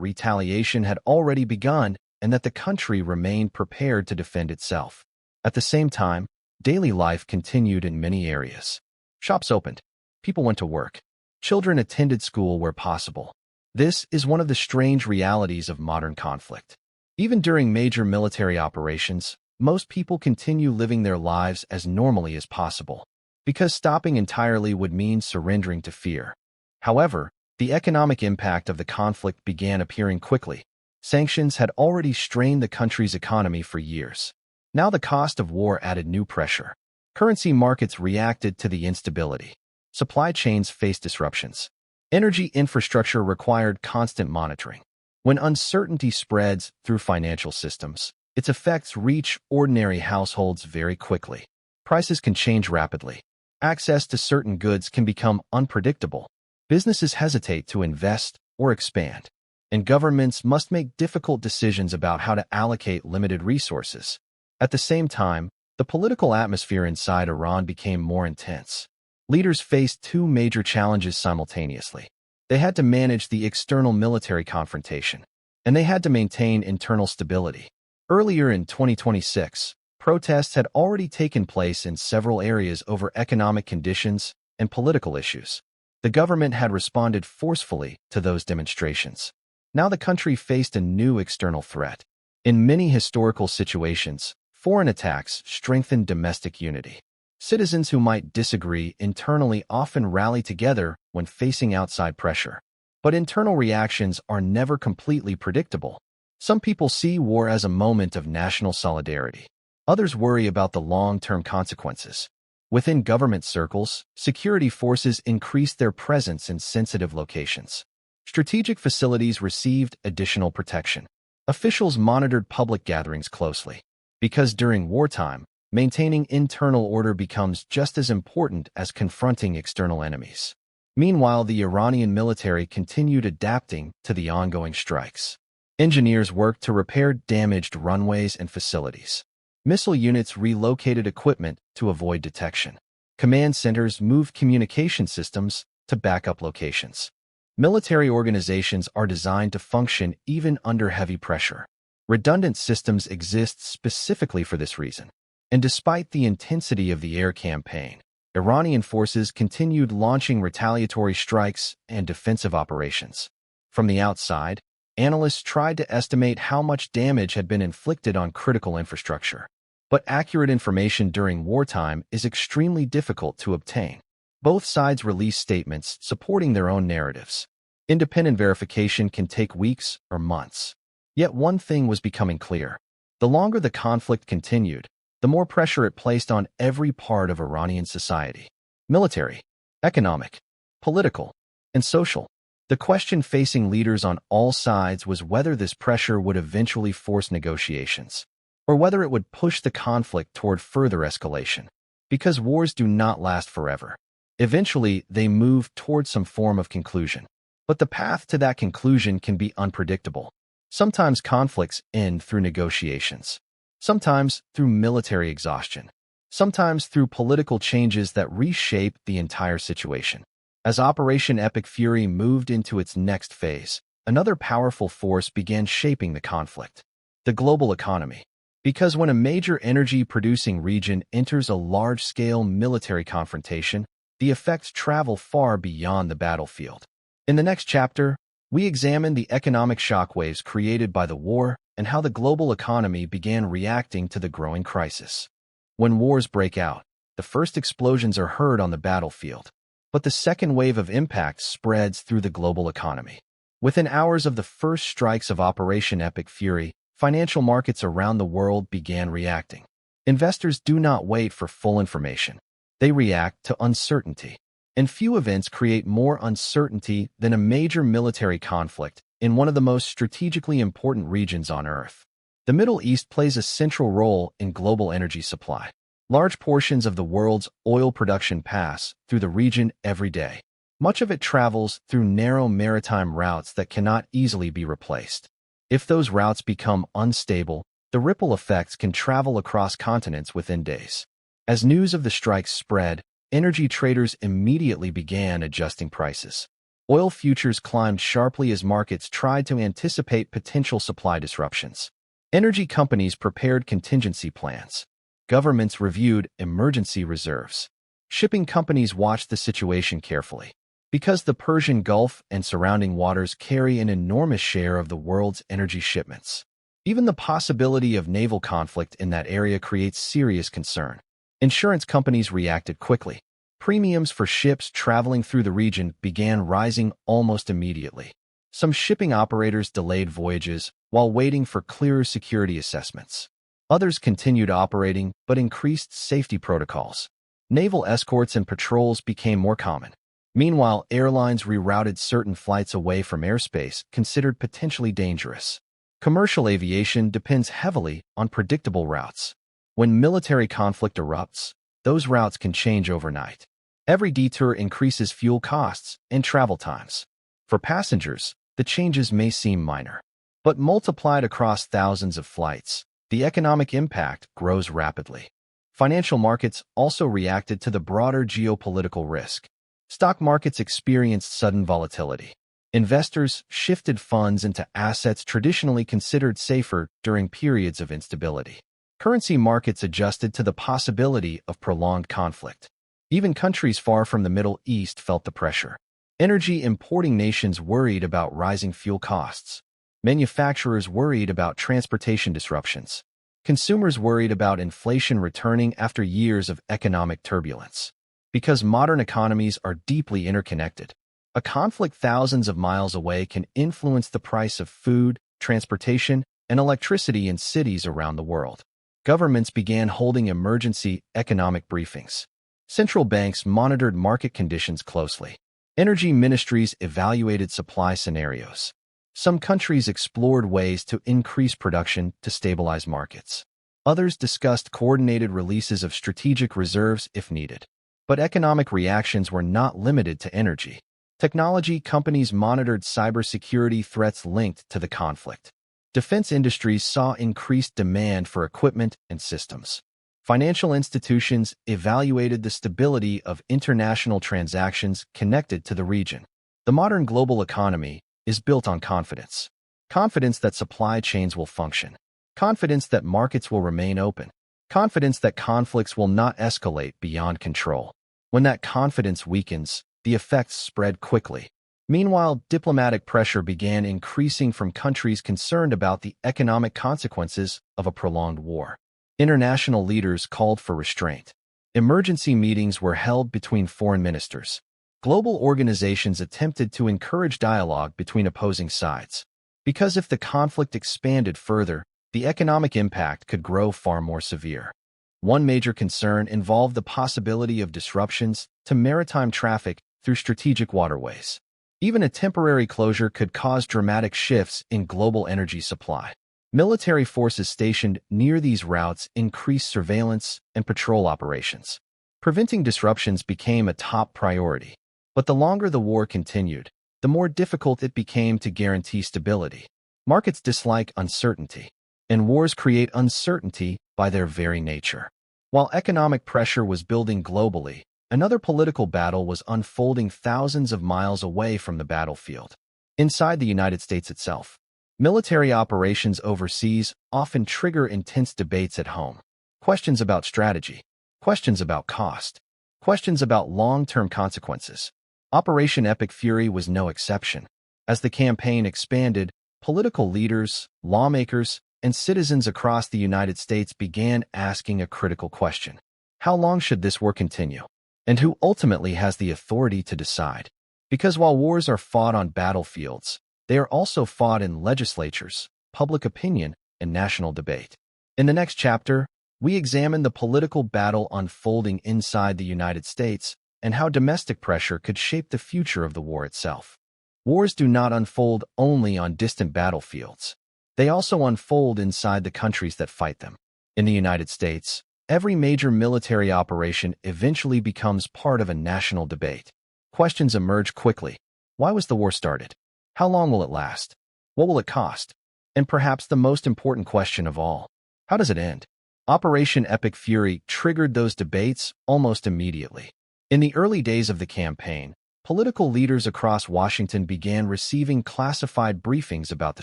retaliation had already begun and that the country remained prepared to defend itself. At the same time, daily life continued in many areas. Shops opened. People went to work. Children attended school where possible. This is one of the strange realities of modern conflict. Even during major military operations, most people continue living their lives as normally as possible, because stopping entirely would mean surrendering to fear. However, the economic impact of the conflict began appearing quickly. Sanctions had already strained the country's economy for years. Now the cost of war added new pressure. Currency markets reacted to the instability. Supply chains faced disruptions. Energy infrastructure required constant monitoring. When uncertainty spreads through financial systems, its effects reach ordinary households very quickly. Prices can change rapidly. Access to certain goods can become unpredictable. Businesses hesitate to invest or expand, and governments must make difficult decisions about how to allocate limited resources. At the same time, the political atmosphere inside Iran became more intense. Leaders faced two major challenges simultaneously. They had to manage the external military confrontation, and they had to maintain internal stability. Earlier in 2026, protests had already taken place in several areas over economic conditions and political issues. The government had responded forcefully to those demonstrations. Now the country faced a new external threat. In many historical situations, foreign attacks strengthened domestic unity. Citizens who might disagree internally often rally together when facing outside pressure. But internal reactions are never completely predictable. Some people see war as a moment of national solidarity. Others worry about the long-term consequences. Within government circles, security forces increased their presence in sensitive locations. Strategic facilities received additional protection. Officials monitored public gatherings closely, because during wartime, maintaining internal order becomes just as important as confronting external enemies. Meanwhile, the Iranian military continued adapting to the ongoing strikes. Engineers worked to repair damaged runways and facilities. Missile units relocated equipment to avoid detection. Command centers moved communication systems to backup locations. Military organizations are designed to function even under heavy pressure. Redundant systems exist specifically for this reason. And despite the intensity of the air campaign, Iranian forces continued launching retaliatory strikes and defensive operations. From the outside, analysts tried to estimate how much damage had been inflicted on critical infrastructure. But accurate information during wartime is extremely difficult to obtain. Both sides release statements supporting their own narratives. Independent verification can take weeks or months. Yet one thing was becoming clear. The longer the conflict continued, the more pressure it placed on every part of Iranian society. Military, economic, political, and social. The question facing leaders on all sides was whether this pressure would eventually force negotiations, or whether it would push the conflict toward further escalation. Because wars do not last forever. Eventually, they move toward some form of conclusion. But the path to that conclusion can be unpredictable. Sometimes conflicts end through negotiations. Sometimes through military exhaustion. Sometimes through political changes that reshape the entire situation. As Operation Epic Fury moved into its next phase, another powerful force began shaping the conflict: the global economy. Because when a major energy-producing region enters a large-scale military confrontation, the effects travel far beyond the battlefield. In the next chapter, we examine the economic shockwaves created by the war and how the global economy began reacting to the growing crisis. When wars break out, the first explosions are heard on the battlefield, but the second wave of impact spreads through the global economy. Within hours of the first strikes of Operation Epic Fury, financial markets around the world began reacting. Investors do not wait for full information. They react to uncertainty. And few events create more uncertainty than a major military conflict in one of the most strategically important regions on Earth. The Middle East plays a central role in global energy supply. Large portions of the world's oil production pass through the region every day. Much of it travels through narrow maritime routes that cannot easily be replaced. If those routes become unstable, the ripple effects can travel across continents within days. As news of the strikes spread, energy traders immediately began adjusting prices. Oil futures climbed sharply as markets tried to anticipate potential supply disruptions. Energy companies prepared contingency plans. Governments reviewed emergency reserves. Shipping companies watched the situation carefully. Because the Persian Gulf and surrounding waters carry an enormous share of the world's energy shipments. Even the possibility of naval conflict in that area creates serious concern. Insurance companies reacted quickly. Premiums for ships traveling through the region began rising almost immediately. Some shipping operators delayed voyages while waiting for clearer security assessments. Others continued operating but increased safety protocols. Naval escorts and patrols became more common. Meanwhile, airlines rerouted certain flights away from airspace considered potentially dangerous. Commercial aviation depends heavily on predictable routes. When military conflict erupts, those routes can change overnight. Every detour increases fuel costs and travel times. For passengers, the changes may seem minor, but multiplied across thousands of flights, the economic impact grows rapidly. Financial markets also reacted to the broader geopolitical risk. Stock markets experienced sudden volatility. Investors shifted funds into assets traditionally considered safer during periods of instability. Currency markets adjusted to the possibility of prolonged conflict. Even countries far from the Middle East felt the pressure. Energy importing nations worried about rising fuel costs. Manufacturers worried about transportation disruptions. Consumers worried about inflation returning after years of economic turbulence. Because modern economies are deeply interconnected, a conflict thousands of miles away can influence the price of food, transportation, and electricity in cities around the world. Governments began holding emergency economic briefings. Central banks monitored market conditions closely. Energy ministries evaluated supply scenarios. Some countries explored ways to increase production to stabilize markets. Others discussed coordinated releases of strategic reserves if needed. But economic reactions were not limited to energy. Technology companies monitored cybersecurity threats linked to the conflict. Defense industries saw increased demand for equipment and systems. Financial institutions evaluated the stability of international transactions connected to the region. The modern global economy is built on confidence. Confidence that supply chains will function. Confidence that markets will remain open. Confidence that conflicts will not escalate beyond control. When that confidence weakens, the effects spread quickly. Meanwhile, diplomatic pressure began increasing from countries concerned about the economic consequences of a prolonged war. International leaders called for restraint. Emergency meetings were held between foreign ministers. Global organizations attempted to encourage dialogue between opposing sides. Because if the conflict expanded further, the economic impact could grow far more severe. One major concern involved the possibility of disruptions to maritime traffic through strategic waterways. Even a temporary closure could cause dramatic shifts in global energy supply. Military forces stationed near these routes increased surveillance and patrol operations. Preventing disruptions became a top priority. But the longer the war continued, the more difficult it became to guarantee stability. Markets dislike uncertainty, and wars create uncertainty by their very nature. While economic pressure was building globally, another political battle was unfolding thousands of miles away from the battlefield. Inside the United States itself, military operations overseas often trigger intense debates at home. Questions about strategy, questions about cost, questions about long-term consequences. Operation Epic Fury was no exception. As the campaign expanded, political leaders, lawmakers, and citizens across the United States began asking a critical question. How long should this war continue? And who ultimately has the authority to decide? Because while wars are fought on battlefields, they are also fought in legislatures, public opinion, and national debate. In the next chapter, we examine the political battle unfolding inside the United States and how domestic pressure could shape the future of the war itself. Wars do not unfold only on distant battlefields. They also unfold inside the countries that fight them. In the United States, every major military operation eventually becomes part of a national debate. Questions emerge quickly. Why was the war started? How long will it last? What will it cost? And perhaps the most important question of all, how does it end? Operation Epic Fury triggered those debates almost immediately. In the early days of the campaign, political leaders across Washington began receiving classified briefings about the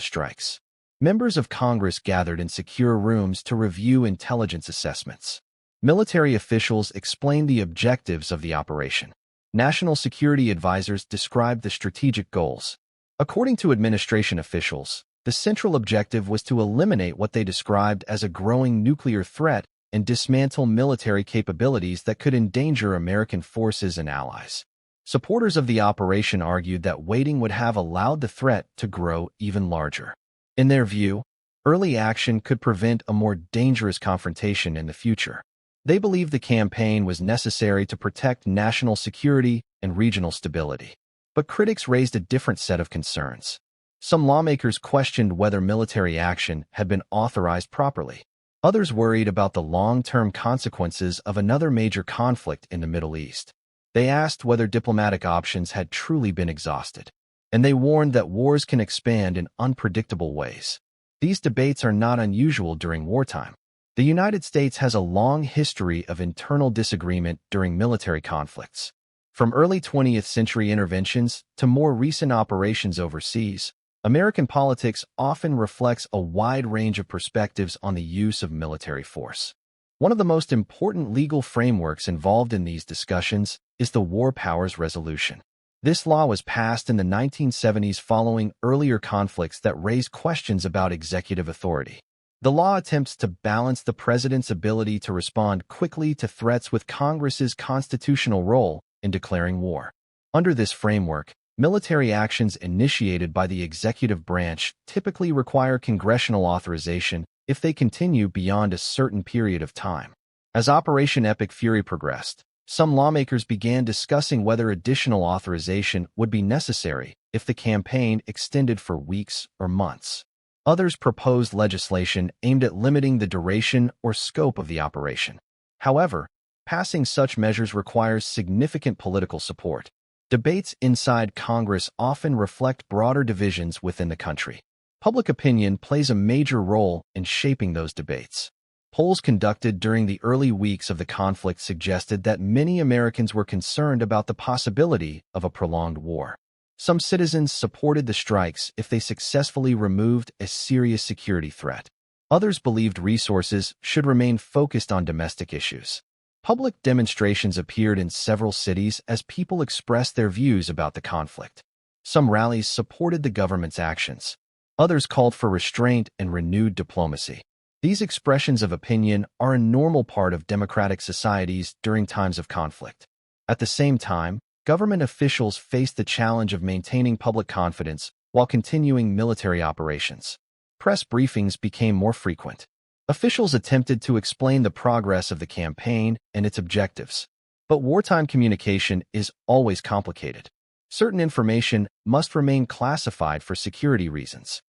strikes. Members of Congress gathered in secure rooms to review intelligence assessments. Military officials explained the objectives of the operation. National security advisors described the strategic goals. According to administration officials, The central objective was to eliminate what they described as a growing nuclear threat and dismantle military capabilities that could endanger American forces and allies. Supporters of the operation argued that waiting would have allowed the threat to grow even larger. In their view, early action could prevent a more dangerous confrontation in the future. They believed the campaign was necessary to protect national security and regional stability. But critics raised a different set of concerns. Some lawmakers questioned whether military action had been authorized properly. Others worried about the long-term consequences of another major conflict in the Middle East. They asked whether diplomatic options had truly been exhausted. And they warned that wars can expand in unpredictable ways. These debates are not unusual during wartime. The United States has a long history of internal disagreement during military conflicts. From early 20th century interventions to more recent operations overseas, American politics often reflects a wide range of perspectives on the use of military force. One of the most important legal frameworks involved in these discussions is the War Powers Resolution. This law was passed in the 1970s following earlier conflicts that raised questions about executive authority. The law attempts to balance the president's ability to respond quickly to threats with Congress's constitutional role in declaring war. Under this framework, military actions initiated by the executive branch typically require congressional authorization if they continue beyond a certain period of time. As Operation Epic Fury progressed, some lawmakers began discussing whether additional authorization would be necessary if the campaign extended for weeks or months. Others proposed legislation aimed at limiting the duration or scope of the operation. However, passing such measures requires significant political support. Debates inside Congress often reflect broader divisions within the country. Public opinion plays a major role in shaping those debates. Polls conducted during the early weeks of the conflict suggested that many Americans were concerned about the possibility of a prolonged war. Some citizens supported the strikes if they successfully removed a serious security threat. Others believed resources should remain focused on domestic issues. Public demonstrations appeared in several cities as people expressed their views about the conflict. Some rallies supported the government's actions. Others called for restraint and renewed diplomacy. These expressions of opinion are a normal part of democratic societies during times of conflict. At the same time, government officials faced the challenge of maintaining public confidence while continuing military operations. Press briefings became more frequent. Officials attempted to explain the progress of the campaign and its objectives. But wartime communication is always complicated. Certain information must remain classified for security reasons.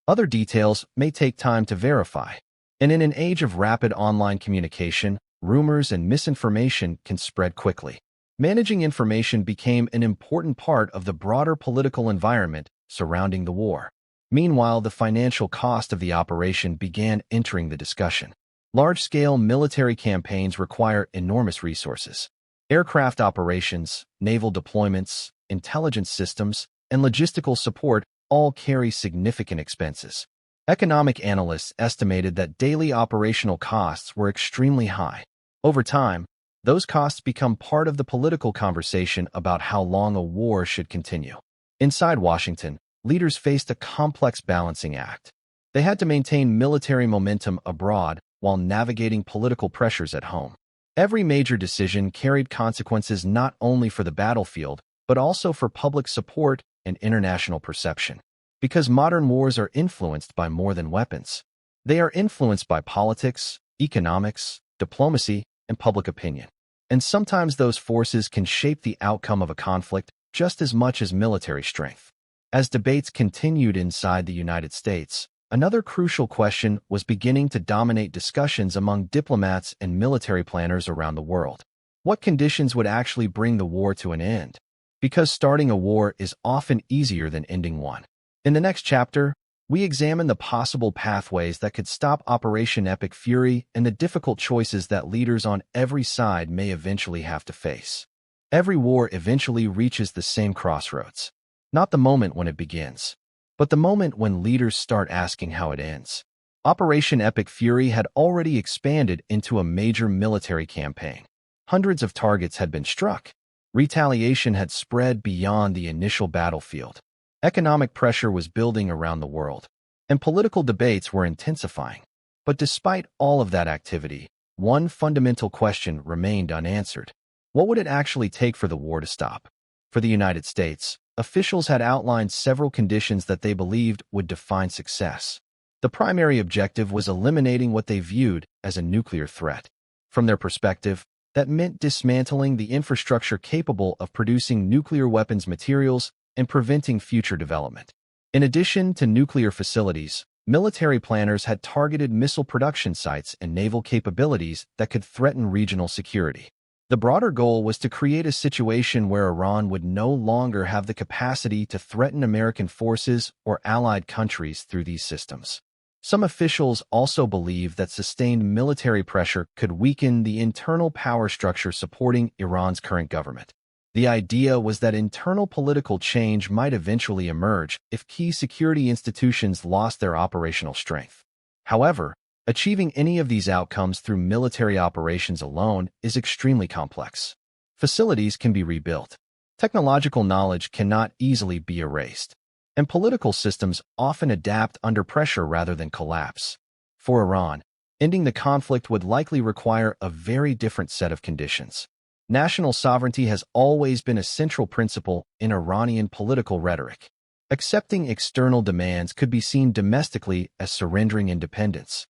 Other details may take time to verify. And in an age of rapid online communication, rumors and misinformation can spread quickly. Managing information became an important part of the broader political environment surrounding the war. Meanwhile, the financial cost of the operation began entering the discussion. Large-scale military campaigns require enormous resources. Aircraft operations, naval deployments, intelligence systems, and logistical support all carry significant expenses. Economic analysts estimated that daily operational costs were extremely high. Over time, those costs become part of the political conversation about how long a war should continue. Inside Washington, leaders faced a complex balancing act. They had to maintain military momentum abroad while navigating political pressures at home. Every major decision carried consequences not only for the battlefield, but also for public support and international perception. Because modern wars are influenced by more than weapons. They are influenced by politics, economics, diplomacy, and public opinion. And sometimes those forces can shape the outcome of a conflict just as much as military strength. As debates continued inside the United States, another crucial question was beginning to dominate discussions among diplomats and military planners around the world. What conditions would actually bring the war to an end? Because starting a war is often easier than ending one. In the next chapter, we examine the possible pathways that could stop Operation Epic Fury and the difficult choices that leaders on every side may eventually have to face. Every war eventually reaches the same crossroads. Not the moment when it begins, but the moment when leaders start asking how it ends. Operation Epic Fury had already expanded into a major military campaign. Hundreds of targets had been struck. Retaliation had spread beyond the initial battlefield. Economic pressure was building around the world. and political debates were intensifying. But despite all of that activity, one fundamental question remained unanswered. What would it actually take for the war to stop? For the United States, officials had outlined several conditions that they believed would define success. The primary objective was eliminating what they viewed as a nuclear threat. From their perspective, that meant dismantling the infrastructure capable of producing nuclear weapons materials and preventing future development. In addition to nuclear facilities, military planners had targeted missile production sites and naval capabilities that could threaten regional security. The broader goal was to create a situation where Iran would no longer have the capacity to threaten American forces or allied countries through these systems. Some officials also believed that sustained military pressure could weaken the internal power structure supporting Iran's current government. The idea was that internal political change might eventually emerge if key security institutions lost their operational strength. However, achieving any of these outcomes through military operations alone is extremely complex. Facilities can be rebuilt. Technological knowledge cannot easily be erased. And political systems often adapt under pressure rather than collapse. For Iran, ending the conflict would likely require a very different set of conditions. National sovereignty has always been a central principle in Iranian political rhetoric. Accepting external demands could be seen domestically as surrendering independence.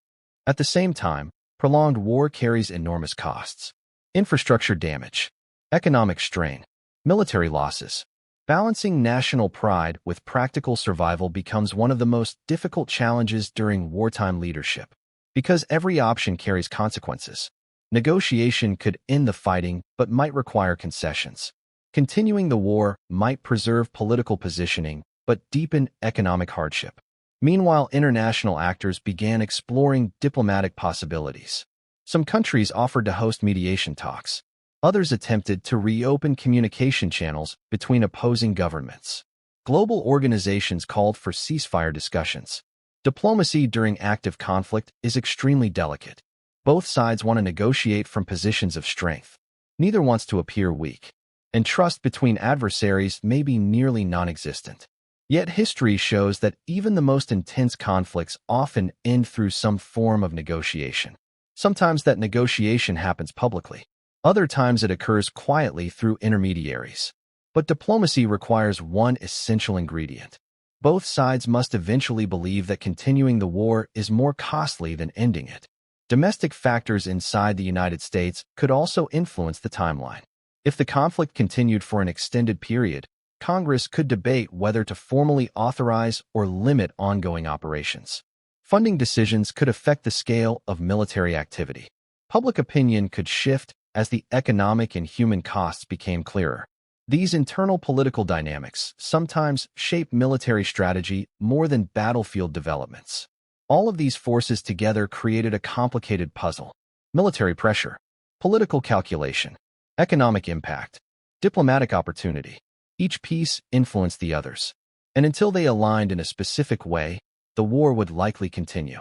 At the same time, prolonged war carries enormous costs. Infrastructure damage, economic strain, military losses. Balancing national pride with practical survival becomes one of the most difficult challenges during wartime leadership. Because every option carries consequences. Negotiation could end the fighting but might require concessions. Continuing the war might preserve political positioning but deepen economic hardship. Meanwhile, international actors began exploring diplomatic possibilities. Some countries offered to host mediation talks. Others attempted to reopen communication channels between opposing governments. Global organizations called for ceasefire discussions. Diplomacy during active conflict is extremely delicate. Both sides want to negotiate from positions of strength. Neither wants to appear weak. And trust between adversaries may be nearly non-existent. Yet history shows that even the most intense conflicts often end through some form of negotiation. Sometimes that negotiation happens publicly. Other times it occurs quietly through intermediaries. But diplomacy requires one essential ingredient. Both sides must eventually believe that continuing the war is more costly than ending it. Domestic factors inside the United States could also influence the timeline. If the conflict continued for an extended period, Congress could debate whether to formally authorize or limit ongoing operations. Funding decisions could affect the scale of military activity. Public opinion could shift as the economic and human costs became clearer. These internal political dynamics sometimes shape military strategy more than battlefield developments. All of these forces together created a complicated puzzle. Military pressure, political calculation, economic impact, diplomatic opportunity. Each piece influenced the others. And until they aligned in a specific way, the war would likely continue.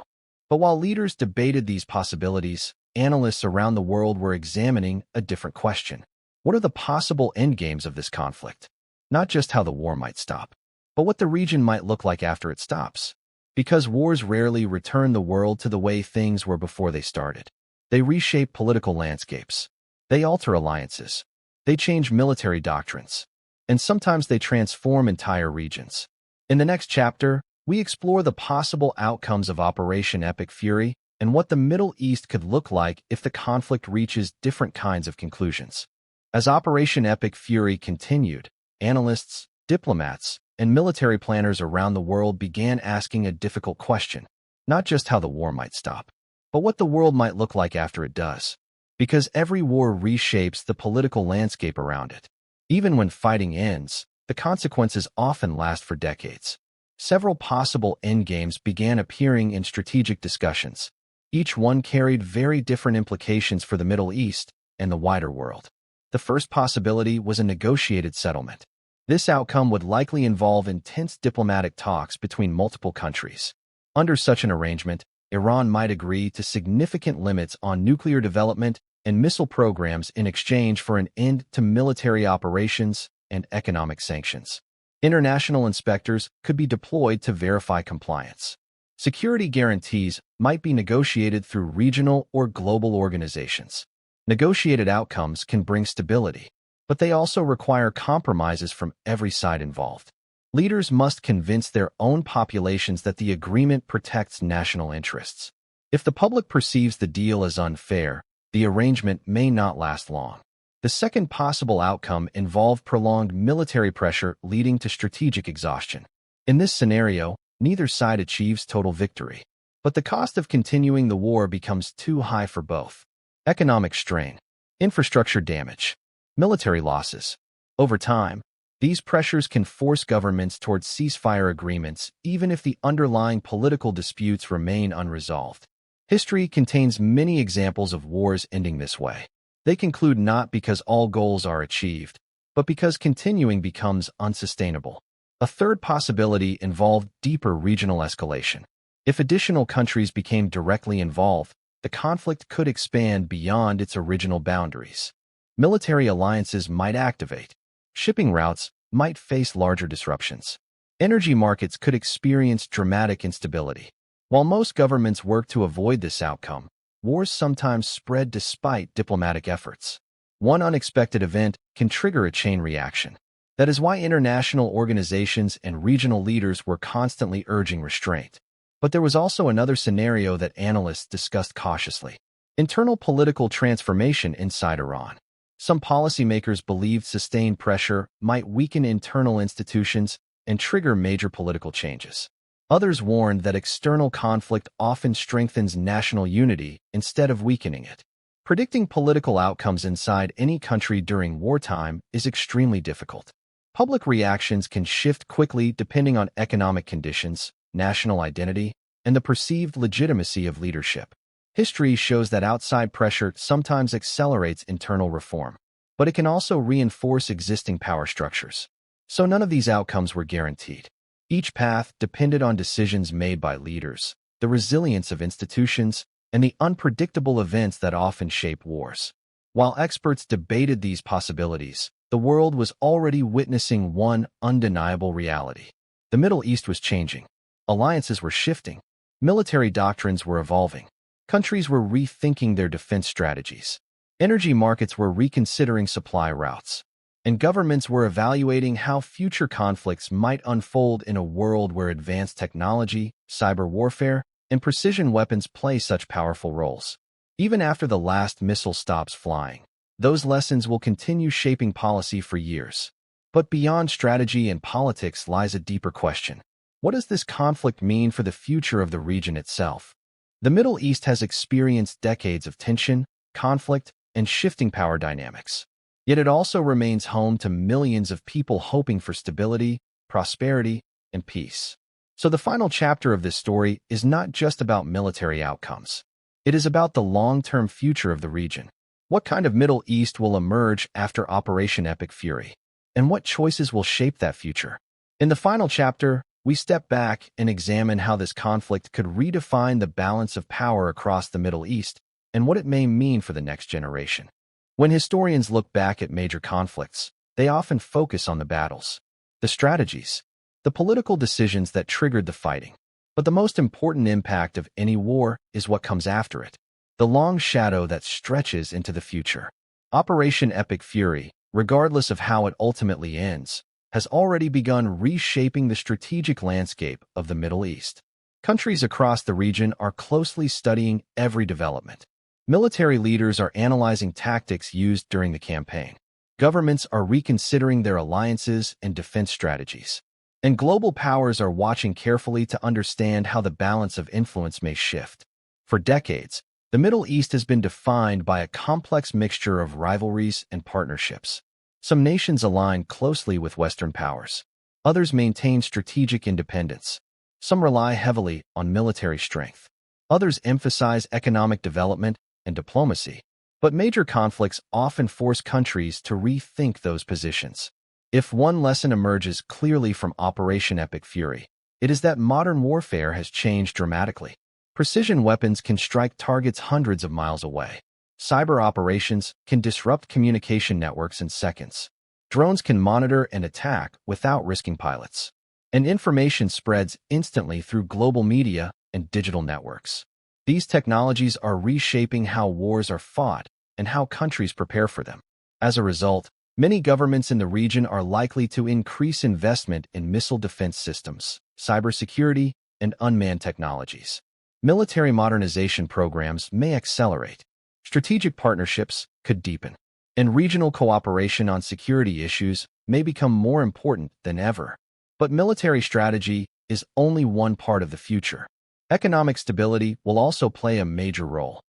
But while leaders debated these possibilities, analysts around the world were examining a different question. What are the possible endgames of this conflict? Not just how the war might stop, but what the region might look like after it stops. Because wars rarely return the world to the way things were before they started. They reshape political landscapes. They alter alliances. They change military doctrines. And sometimes they transform entire regions. In the next chapter, we explore the possible outcomes of Operation Epic Fury and what the Middle East could look like if the conflict reaches different kinds of conclusions. As Operation Epic Fury continued, analysts, diplomats, and military planners around the world began asking a difficult question, not just how the war might stop, but what the world might look like after it does. Because every war reshapes the political landscape around it. Even when fighting ends, the consequences often last for decades. Several possible endgames began appearing in strategic discussions. Each one carried very different implications for the Middle East and the wider world. The first possibility was a negotiated settlement. This outcome would likely involve intense diplomatic talks between multiple countries. Under such an arrangement, Iran might agree to significant limits on nuclear development and missile programs in exchange for an end to military operations and economic sanctions. International inspectors could be deployed to verify compliance. Security guarantees might be negotiated through regional or global organizations. Negotiated outcomes can bring stability, but they also require compromises from every side involved. Leaders must convince their own populations that the agreement protects national interests. If the public perceives the deal as unfair, the arrangement may not last long. The second possible outcome involved prolonged military pressure leading to strategic exhaustion. In this scenario, neither side achieves total victory, but the cost of continuing the war becomes too high for both. Economic strain, infrastructure damage, military losses. Over time, these pressures can force governments towards ceasefire agreements even if the underlying political disputes remain unresolved. History contains many examples of wars ending this way. They conclude not because all goals are achieved, but because continuing becomes unsustainable. A third possibility involved deeper regional escalation. If additional countries became directly involved, the conflict could expand beyond its original boundaries. Military alliances might activate. Shipping routes might face larger disruptions. Energy markets could experience dramatic instability. While most governments work to avoid this outcome, wars sometimes spread despite diplomatic efforts. One unexpected event can trigger a chain reaction. That is why international organizations and regional leaders were constantly urging restraint. But there was also another scenario that analysts discussed cautiously: internal political transformation inside Iran. Some policymakers believed sustained pressure might weaken internal institutions and trigger major political changes. Others warned that external conflict often strengthens national unity instead of weakening it. Predicting political outcomes inside any country during wartime is extremely difficult. Public reactions can shift quickly depending on economic conditions, national identity, and the perceived legitimacy of leadership. History shows that outside pressure sometimes accelerates internal reform, but it can also reinforce existing power structures. So none of these outcomes were guaranteed. Each path depended on decisions made by leaders, the resilience of institutions, and the unpredictable events that often shape wars. While experts debated these possibilities, the world was already witnessing one undeniable reality. The Middle East was changing. Alliances were shifting. Military doctrines were evolving. Countries were rethinking their defense strategies. Energy markets were reconsidering supply routes. And governments were evaluating how future conflicts might unfold in a world where advanced technology, cyber warfare, and precision weapons play such powerful roles. Even after the last missile stops flying, those lessons will continue shaping policy for years. But beyond strategy and politics lies a deeper question. What does this conflict mean for the future of the region itself? The Middle East has experienced decades of tension, conflict, and shifting power dynamics. Yet it also remains home to millions of people hoping for stability, prosperity, and peace. So the final chapter of this story is not just about military outcomes. It is about the long-term future of the region. What kind of Middle East will emerge after Operation Epic Fury? And what choices will shape that future? In the final chapter, we step back and examine how this conflict could redefine the balance of power across the Middle East and what it may mean for the next generation. When historians look back at major conflicts, they often focus on the battles, the strategies, the political decisions that triggered the fighting. But the most important impact of any war is what comes after it, the long shadow that stretches into the future. Operation Epic Fury, regardless of how it ultimately ends, has already begun reshaping the strategic landscape of the Middle East. Countries across the region are closely studying every development. Military leaders are analyzing tactics used during the campaign. Governments are reconsidering their alliances and defense strategies. And global powers are watching carefully to understand how the balance of influence may shift. For decades, the Middle East has been defined by a complex mixture of rivalries and partnerships. Some nations align closely with Western powers. Others maintain strategic independence. Some rely heavily on military strength. Others emphasize economic development and diplomacy. But major conflicts often force countries to rethink those positions. If one lesson emerges clearly from Operation Epic Fury, it is that modern warfare has changed dramatically. Precision weapons can strike targets hundreds of miles away. Cyber operations can disrupt communication networks in seconds. Drones can monitor and attack without risking pilots. And information spreads instantly through global media, and digital networks. These technologies are reshaping how wars are fought and how countries prepare for them. As a result, many governments in the region are likely to increase investment in missile defense systems, cybersecurity, and unmanned technologies. Military modernization programs may accelerate. Strategic partnerships could deepen, and regional cooperation on security issues may become more important than ever. But military strategy is only one part of the future. Economic stability will also play a major role.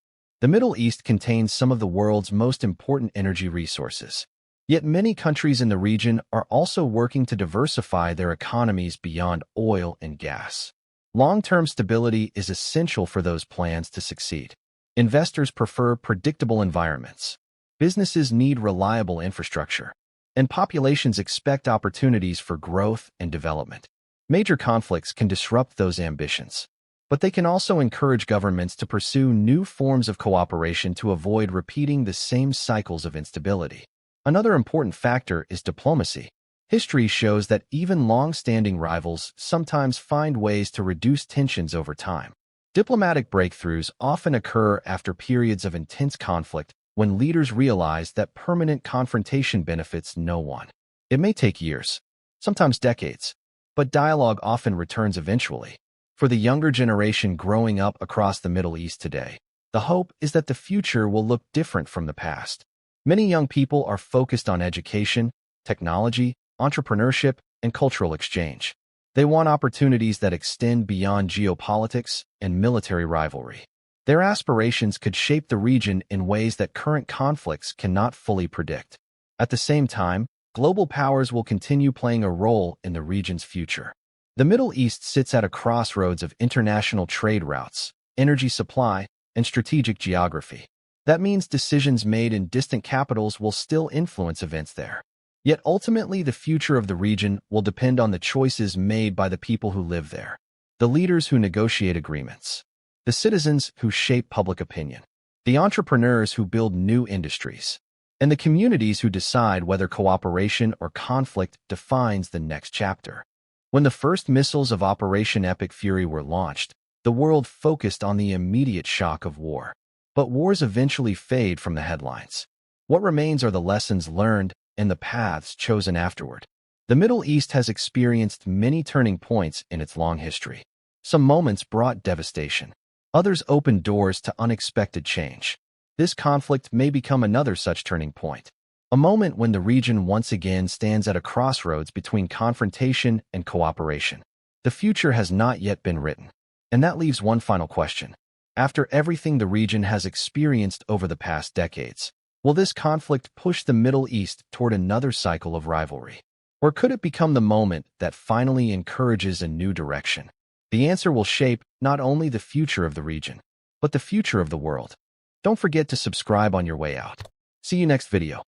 The Middle East contains some of the world's most important energy resources. Yet many countries in the region are also working to diversify their economies beyond oil and gas. Long-term stability is essential for those plans to succeed. Investors prefer predictable environments. Businesses need reliable infrastructure, and populations expect opportunities for growth and development. Major conflicts can disrupt those ambitions, but they can also encourage governments to pursue new forms of cooperation to avoid repeating the same cycles of instability. Another important factor is diplomacy. History shows that even long-standing rivals sometimes find ways to reduce tensions over time. Diplomatic breakthroughs often occur after periods of intense conflict when leaders realize that permanent confrontation benefits no one. It may take years, sometimes decades, but dialogue often returns eventually. For the younger generation growing up across the Middle East today, the hope is that the future will look different from the past. Many young people are focused on education, technology, entrepreneurship, and cultural exchange. They want opportunities that extend beyond geopolitics and military rivalry. Their aspirations could shape the region in ways that current conflicts cannot fully predict. At the same time, global powers will continue playing a role in the region's future. The Middle East sits at a crossroads of international trade routes, energy supply, and strategic geography. That means decisions made in distant capitals will still influence events there. Yet ultimately, the future of the region will depend on the choices made by the people who live there, the leaders who negotiate agreements, the citizens who shape public opinion, the entrepreneurs who build new industries, and the communities who decide whether cooperation or conflict defines the next chapter. When the first missiles of Operation Epic Fury were launched, the world focused on the immediate shock of war. But wars eventually fade from the headlines. What remains are the lessons learned and the paths chosen afterward. The Middle East has experienced many turning points in its long history. Some moments brought devastation. Others opened doors to unexpected change. This conflict may become another such turning point, a moment when the region once again stands at a crossroads between confrontation and cooperation. The future has not yet been written, and that leaves one final question. After everything the region has experienced over the past decades, will this conflict push the Middle East toward another cycle of rivalry? Or could it become the moment that finally encourages a new direction? The answer will shape not only the future of the region, but the future of the world. Don't forget to subscribe on your way out. See you next video.